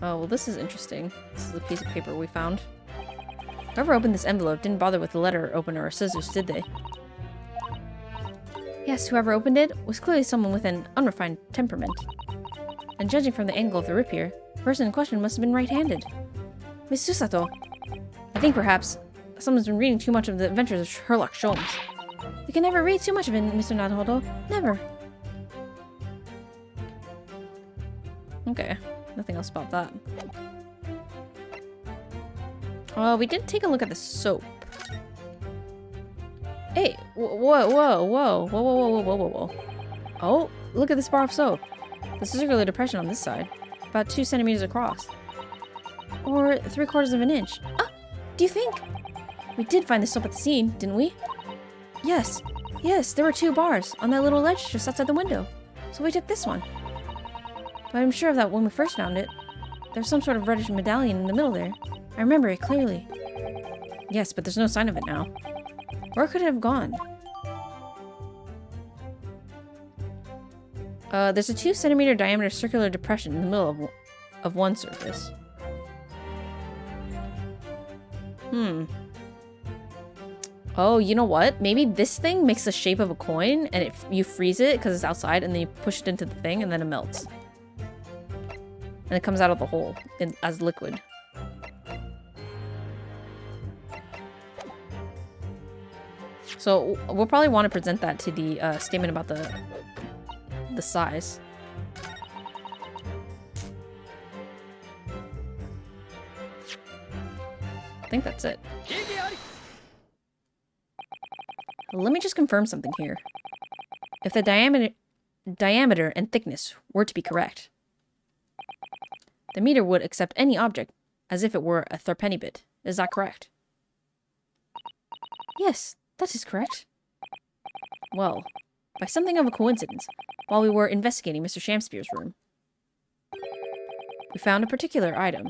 Oh, well, this is interesting. This is a piece of paper we found. Whoever opened this envelope didn't bother with the letter opener or scissors, did they? Yes, whoever opened it was clearly someone with an unrefined temperament. And judging from the angle of the rip here, the person in question must have been right-handed. Miss Susato. I think perhaps someone's been reading too much of the adventures of Sherlock Holmes. You can never read too much of it, Mr. Naruhodo. Never. Okay. Nothing else about that. We did take a look at the soap. Hey, whoa. Oh, look at this bar of soap. The circular depression on this side, about 2 centimeters across. Or 3/4 of an inch. Ah, do you think? We did find the soap at the scene, didn't we? Yes, there were 2 bars on that little ledge just outside the window. So we took this one. But I'm sure of that when we first found it. There was some sort of reddish medallion in the middle there. I remember it clearly. Yes, but there's no sign of it now. Where could it have gone? There's a 2 centimeter diameter circular depression in the middle of one surface. Oh, you know what? Maybe this thing makes the shape of a coin, and you freeze it because it's outside, and then you push it into the thing, and then it melts. And it comes out of the hole as liquid. So we'll probably want to present that to the statement about the size. I think that's it. Let me just confirm something here. If the diameter and thickness were to be correct, the meter would accept any object as if it were a threepenny bit. Is that correct? Yes, that is correct. Well, by something of a coincidence, while we were investigating Mr. Shamspeare's room, we found a particular item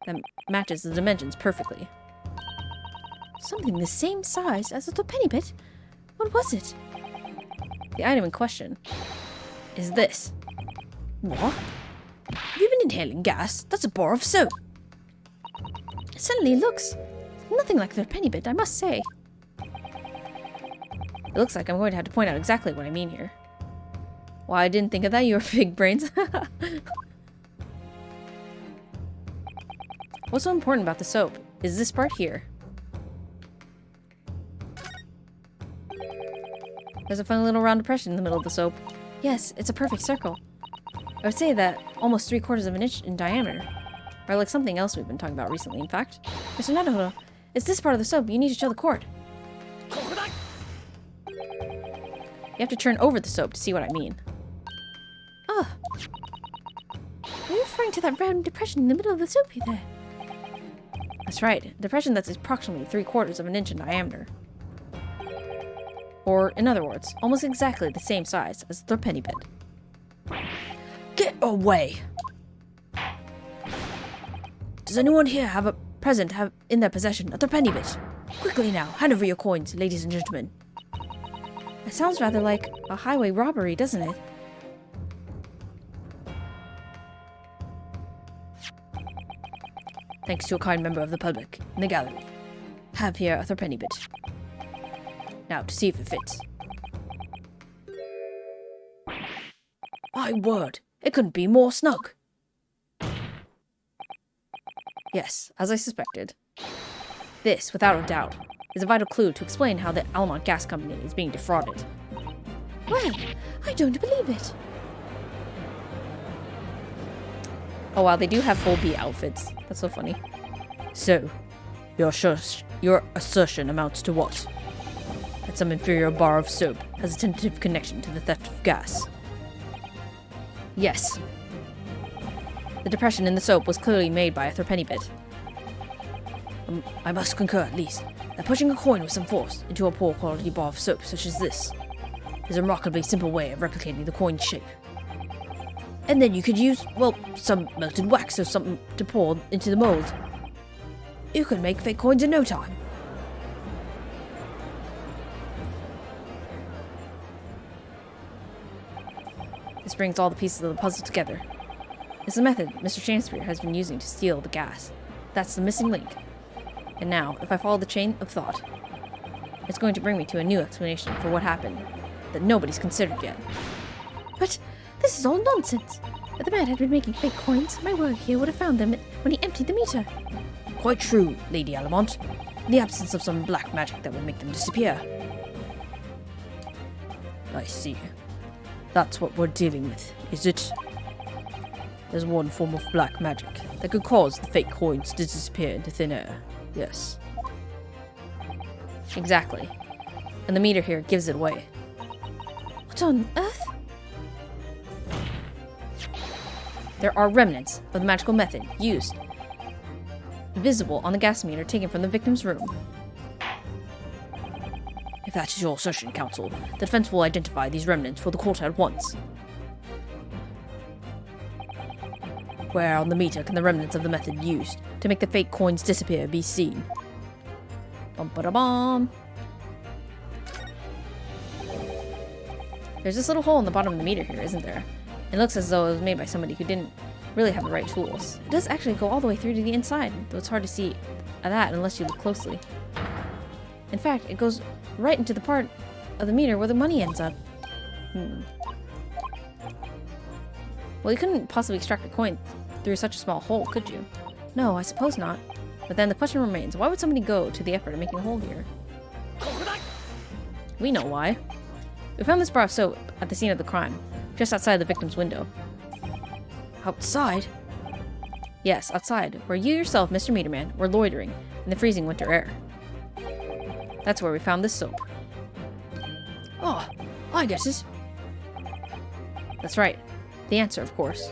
that matches the dimensions perfectly. Something the same size as a threepenny bit? What was it? The item in question is this. What? Have you been inhaling gas? That's a bar of soap. It certainly looks nothing like the penny bit, I must say. It looks like I'm going to have to point out exactly what I mean here. Why, I didn't think of that, your big brains. What's so important about the soap is this part here. There's a funny little round depression in the middle of the soap. Yes, it's a perfect circle. I would say that almost 3/4 of an inch in diameter. Or like something else we've been talking about recently, in fact. Mr. Naruhodo, it's this part of the soap you need to show the court. You have to turn over the soap to see what I mean. Ah. Are you referring to that round depression in the middle of the soapy there? That's right. A depression that's approximately 3/4 of an inch in diameter. Or, in other words, almost exactly the same size as the penny bit. Get away! Does anyone here have in their possession a penny bit? Quickly now, hand over your coins, ladies and gentlemen. It sounds rather like a highway robbery, doesn't it? Thanks to a kind member of the public in the gallery. Have here a penny bit. Now, to see if it fits. My word, it couldn't be more snug. Yes, as I suspected. This, without a doubt, is a vital clue to explain how the Almont Gas Company is being defrauded. Well, I don't believe it. Oh wow, they do have full B outfits. That's so funny. So, your assertion amounts to what? That some inferior bar of soap has a tentative connection to the theft of gas. Yes. The depression in the soap was clearly made by a threepenny bit. I must concur, at least, that pushing a coin with some force into a poor quality bar of soap such as this is a remarkably simple way of replicating the coin's shape. And then you could use, well, some melted wax or something to pour into the mold. You could make fake coins in no time. This brings all the pieces of the puzzle together. It's the method Mr. Shakespeare has been using to steal the gas. That's the missing link. And now, if I follow the chain of thought, it's going to bring me to a new explanation for what happened that nobody's considered yet. But this is all nonsense. If the man had been making fake coins, my work here would have found them when he emptied the meter. Quite true, Lady Alamont. In the absence of some black magic that would make them disappear. I see. That's what we're dealing with, is it? There's one form of black magic that could cause the fake coins to disappear into thin air. Yes. Exactly. And the meter here gives it away. What on earth? There are remnants of the magical method used, visible on the gas meter taken from the victim's room. If that is your assertion, counsel, the defense will identify these remnants for the court at once. Where on the meter can the remnants of the method used to make the fake coins disappear be seen? Bum-ba-da-bum. There's this little hole in the bottom of the meter here, isn't there? It looks as though it was made by somebody who didn't really have the right tools. It does actually go all the way through to the inside, though it's hard to see that unless you look closely. In fact, it goes right into the part of the meter where the money ends up. Well, you couldn't possibly extract a coin through such a small hole, could you? No, I suppose not. But then the question remains, why would somebody go to the effort of making a hole here? We know why. We found this bar of soap at the scene of the crime, just outside the victim's window. Outside? Yes, outside, where you yourself, Mr. Meterman, were loitering in the freezing winter air. That's where we found this soap. Oh, I get it. That's right. The answer, of course,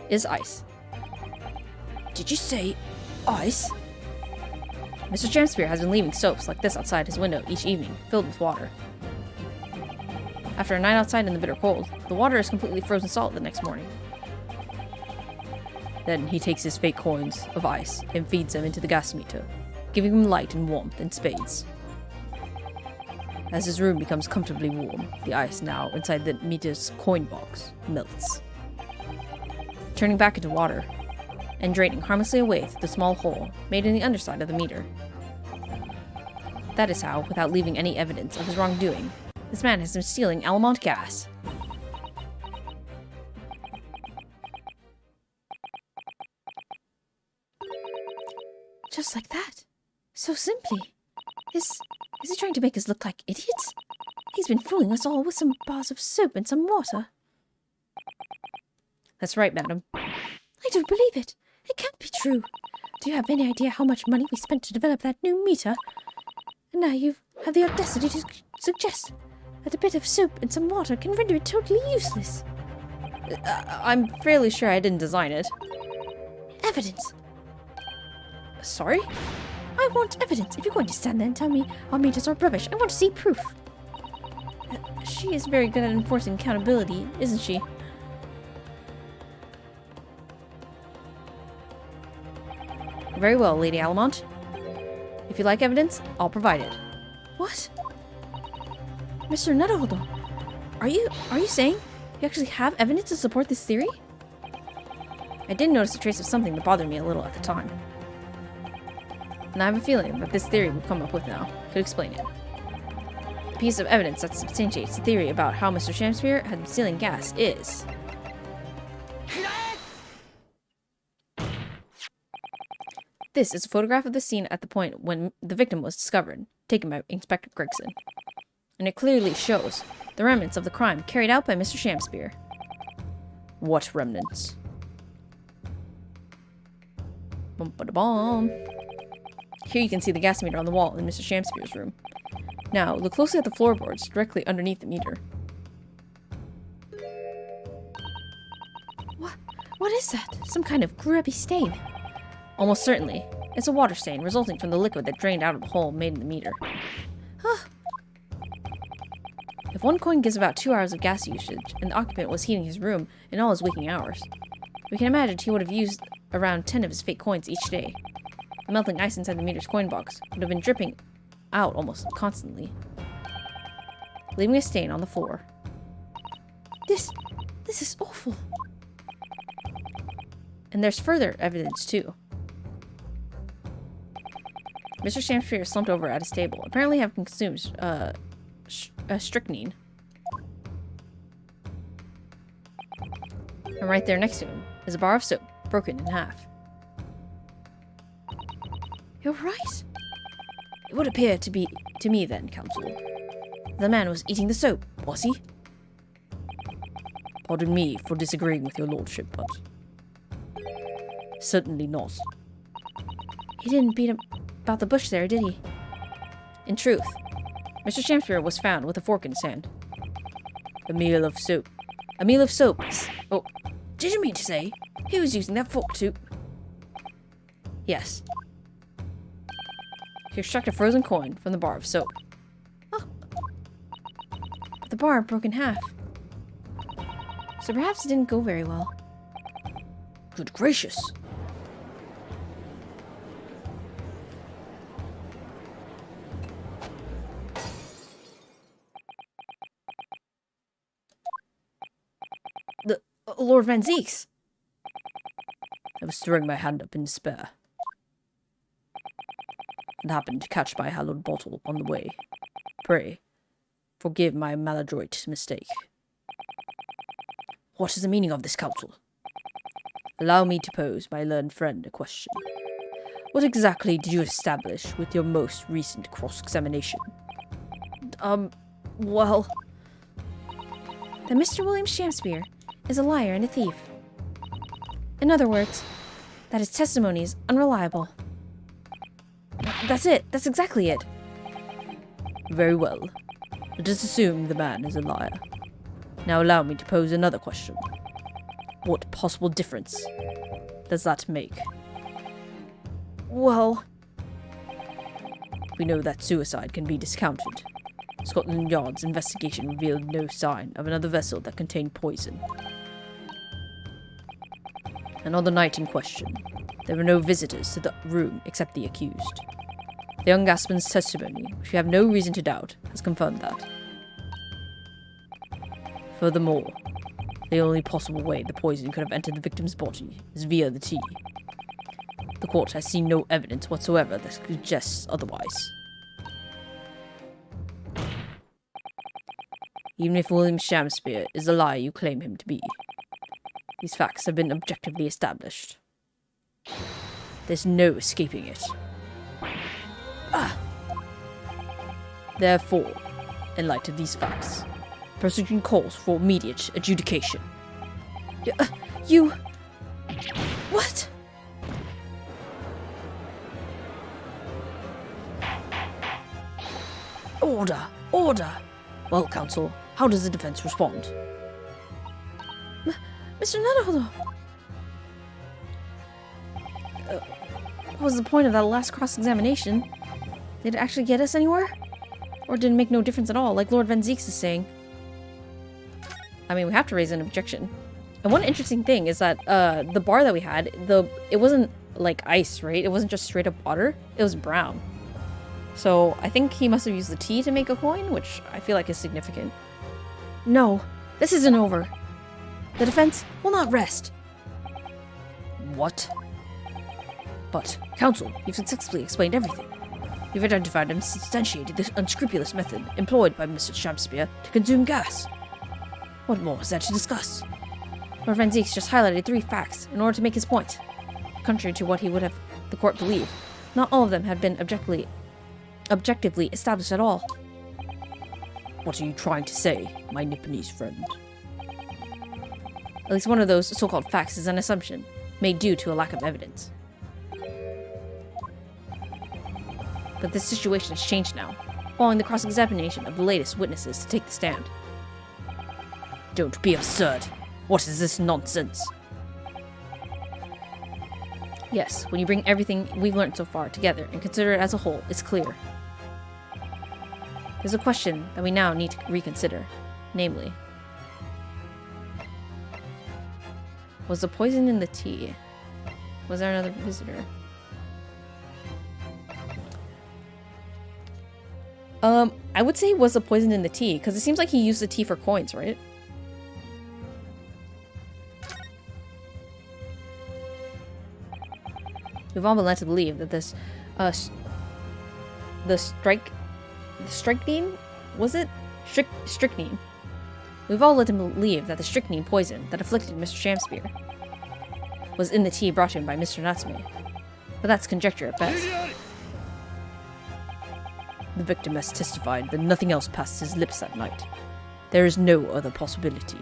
is ice. Did you say ice? Mr. Shakespeare has been leaving soaps like this outside his window each evening, filled with water. After a night outside in the bitter cold, the water is completely frozen solid the next morning. Then he takes his fake coins of ice and feeds them into the gas meter, giving him light and warmth in spades. As his room becomes comfortably warm, the ice now inside the meter's coin box melts, turning back into water and draining harmlessly away through the small hole made in the underside of the meter. That is how, without leaving any evidence of his wrongdoing, this man has been stealing Alamont gas. Just like that. So simply. Is he trying to make us look like idiots? He's been fooling us all with some bars of soap and some water. That's right, madam. I don't believe it. It can't be true. Do you have any idea how much money we spent to develop that new meter? And now you have the audacity to suggest that a bit of soap and some water can render it totally useless. I'm fairly sure I didn't design it. Evidence. Sorry? I want evidence. If you're going to stand there and tell me our meters are rubbish, I want to see proof. She is very good at enforcing accountability, isn't she? Very well, Lady Alamont. If you like evidence, I'll provide it. What? Mr. Naruhodo, Are you saying you actually have evidence to support this theory? I did notice a trace of something that bothered me a little at the time. And I have a feeling that this theory we've come up with now could explain it. The piece of evidence that substantiates the theory about how Mr. Shakespeare had been stealing gas is... This is a photograph of the scene at the point when the victim was discovered, taken by Inspector Gregson. And it clearly shows the remnants of the crime carried out by Mr. Shakespeare. What remnants? Bum-ba-da-bum. Here you can see the gas meter on the wall in Mr. Shakespeare's room. Now, look closely at the floorboards directly underneath the meter. what is that? Some kind of grubby stain. Almost certainly, it's a water stain resulting from the liquid that drained out of the hole made in the meter. Huh. If one coin gives about 2 hours of gas usage, and the occupant was heating his room in all his waking hours, we can imagine he would have used around 10 of his fake coins each day. The melting ice inside the meter's coin box would have been dripping out almost constantly, leaving a stain on the floor. This is awful. And there's further evidence, too. Mr. Shamsphere slumped over at his table, apparently having consumed strychnine. And right there next to him is a bar of soap, broken in half. You're right. It would appear to me then, Counsel, the man was eating the soap, was he? Pardon me for disagreeing with your lordship, but certainly not. He didn't beat about the bush there, did he? In truth, Mr. Shamsphere was found with a fork in his hand. A meal of soap. A meal of soap. Oh, did you mean to say he was using that fork to... Yes. He extracted a frozen coin from the bar of soap. Oh. But the bar broke in half. So perhaps it didn't go very well. Good gracious. Lord Van Zeeks. I was throwing my hand up in despair, and happened to catch my hallowed bottle on the way. Pray, forgive my maladroit mistake. What is the meaning of this, Counsel? Allow me to pose my learned friend a question. What exactly did you establish with your most recent cross-examination? Well... That Mr. William Shamsphere is a liar and a thief. In other words, that his testimony is unreliable. That's it. That's exactly it. Very well. Let us assume the man is a liar. Now allow me to pose another question. What possible difference does that make? Well, we know that suicide can be discounted. Scotland Yard's investigation revealed no sign of another vessel that contained poison. And on the night in question, there were no visitors to the room except the accused. The young gasman's testimony, which we have no reason to doubt, has confirmed that. Furthermore, the only possible way the poison could have entered the victim's body is via the tea. The court has seen no evidence whatsoever that suggests otherwise. Even if William Shamsphere is the liar you claim him to be, these facts have been objectively established. There's no escaping it. Therefore, in light of these facts, the prosecution calls for immediate adjudication. You... What? Order! Order! Well, counsel, how does the defense respond? Mr. Naruhodo! What was the point of that last cross-examination? Did it actually get us anywhere? Or did it make no difference at all, like Lord Van Zeeks is saying? I mean, we have to raise an objection. And one interesting thing is that the bar that we had, it wasn't like ice, right? It wasn't just straight up water. It was brown. So I think he must have used the tea to make a coin, which I feel like is significant. No, this isn't over. The defense will not rest. What? But, counsel, you've successfully explained everything. You've identified and substantiated this unscrupulous method employed by Mr. Shamsphere to consume gas. What more is there to discuss? Lord Van Zeeks just highlighted 3 facts in order to make his point. Contrary to what he would have the court believe, not all of them had been objectively established at all. What are you trying to say, my Nipponese friend? At least one of those so-called facts is an assumption, made due to a lack of evidence. But this situation has changed now, following the cross-examination of the latest witnesses to take the stand. Don't be absurd. What is this nonsense? Yes, when you bring everything we've learned so far together and consider it as a whole, it's clear. There's a question that we now need to reconsider. Namely, was the poison in the tea? Was there another visitor? I would say was the poison in the tea, because it seems like he used the tea for coins, right? We've all been led to believe that this, the strychnine? Was it? Strychnine. We've all led to believe that the strychnine poison that afflicted Mr. Shamspeare was in the tea brought to him by Mr. Natsume. But that's conjecture at best. The victim has testified that nothing else passed his lips that night. There is no other possibility.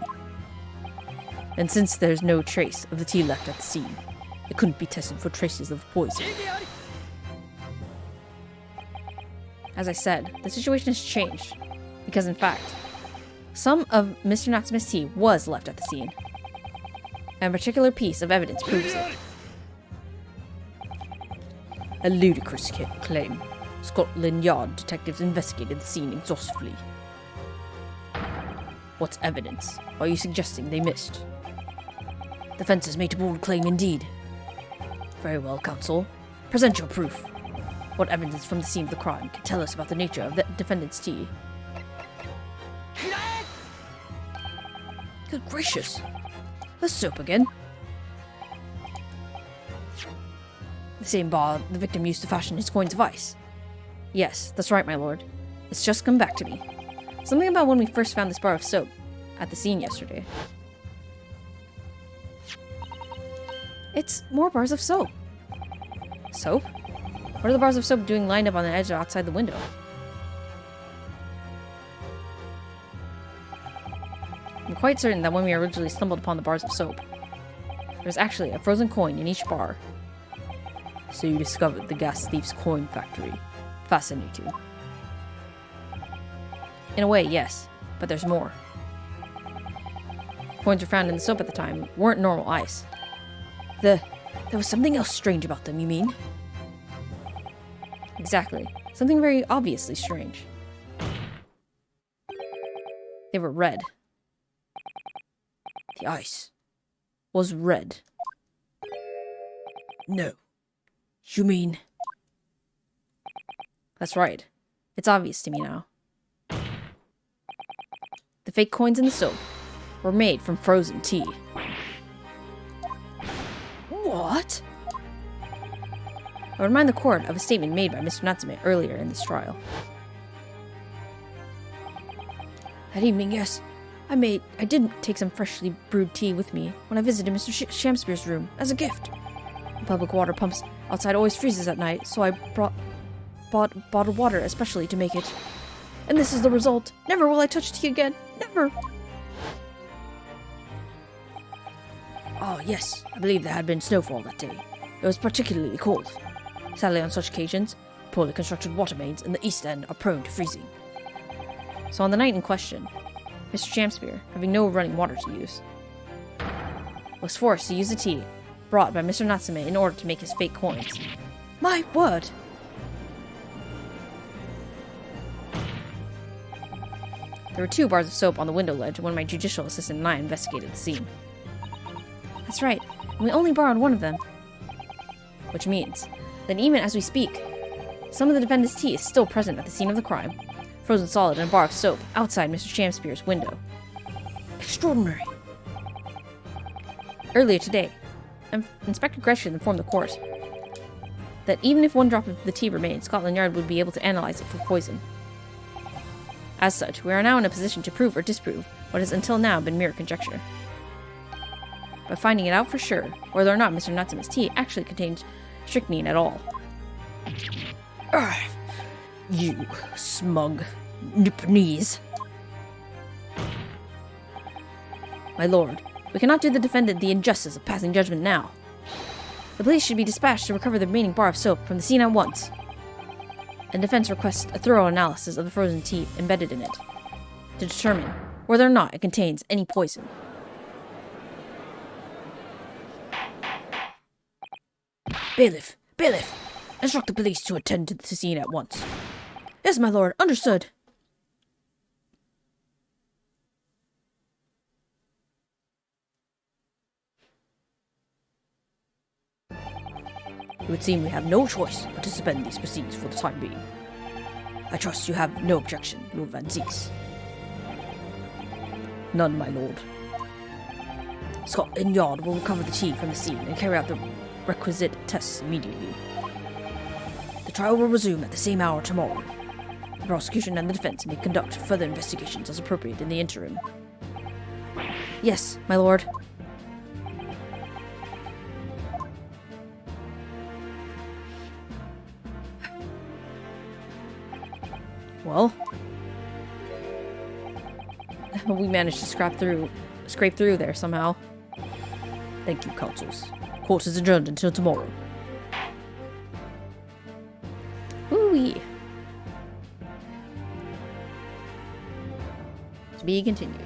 And since there's no trace of the tea left at the scene, it couldn't be tested for traces of poison. As I said, the situation has changed. Because in fact, some of Mr. Natsume's tea was left at the scene. And a particular piece of evidence proves it. A ludicrous claim. Scotland Yard detectives investigated the scene exhaustively. What evidence are you suggesting they missed? Defense has made a bold claim indeed. Very well, counsel. Present your proof. What evidence from the scene of the crime can tell us about the nature of the defendant's tea? Good gracious. The soap again. The same bar the victim used to fashion his coins of ice. Yes, that's right, my lord. It's just come back to me. Something about when we first found this bar of soap at the scene yesterday. It's more bars of soap. Soap? What are the bars of soap doing lined up on the edge outside the window? I'm quite certain that when we originally stumbled upon the bars of soap, there was actually a frozen coin in each bar. So you discovered the gas thief's coin factory. Fascinating. In a way, yes, but there's more. Coins were found in the soap at the time weren't normal ice. There was something else strange about them, you mean? Exactly. Something very obviously strange. They were red. The ice was red. No. You mean... That's right. It's obvious to me now. The fake coins in the soap were made from frozen tea. What? I remind the court of a statement made by Mr. Natsume earlier in this trial. That evening, yes. I did take some freshly brewed tea with me when I visited Mr. Shamspeare's room as a gift. The public water pumps outside always freezes at night, so I bought bottled water especially to make it. And this is the result. Never will I touch tea again. Never. Oh, yes. I believe there had been snowfall that day. It was particularly cold. Sadly, on such occasions, poorly constructed water mains in the East End are prone to freezing. So on the night in question, Mr. Shamspeare, having no running water to use, was forced to use the tea brought by Mr. Natsume in order to make his fake coins. My word! There were 2 bars of soap on the window ledge when my judicial assistant and I investigated the scene. That's right, and we only borrowed one of them. Which means that even as we speak, some of the defendant's tea is still present at the scene of the crime, frozen solid in a bar of soap outside Mr. Shamspeare's window. Extraordinary. Earlier today, Inspector Gresham informed the court that even if 1 drop of the tea remained, Scotland Yard would be able to analyze it for poison. As such, we are now in a position to prove or disprove what has until now been mere conjecture. By finding it out for sure whether or not Mr. Natsume's tea actually contained strychnine at all. You smug Nipponese. My lord, we cannot do the defendant the injustice of passing judgment now. The police should be dispatched to recover the remaining bar of soap from the scene at once. And defense requests a thorough analysis of the frozen tea embedded in it, to determine whether or not it contains any poison. Bailiff! Bailiff! Instruct the police to attend to the scene at once. Yes, my lord. Understood. It would seem we have no choice but to suspend these proceedings for the time being. I trust you have no objection, Lord Van Zees. None, my lord. Scotland Yard will recover the tea from the scene and carry out the requisite tests immediately. The trial will resume at the same hour tomorrow. The prosecution and the defense may conduct further investigations as appropriate in the interim. Yes, my lord. Well, we managed to scrape through there somehow. Thank you, counsels. Court is adjourned until tomorrow. Ooh-wee. To be continued.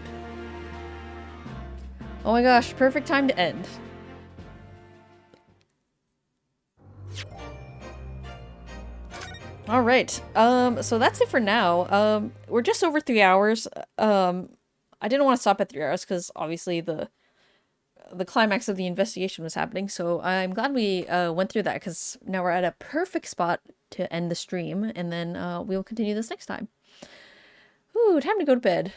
Oh my gosh, perfect time to end. All right. So that's it for now. We're just over 3 hours. I didn't want to stop at 3 hours because obviously the climax of the investigation was happening. So I'm glad we went through that because now we're at a perfect spot to end the stream, and then we'll continue this next time. Ooh, time to go to bed.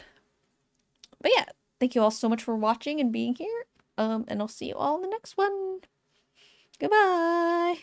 But yeah, thank you all so much for watching and being here. And I'll see you all in the next one. Goodbye.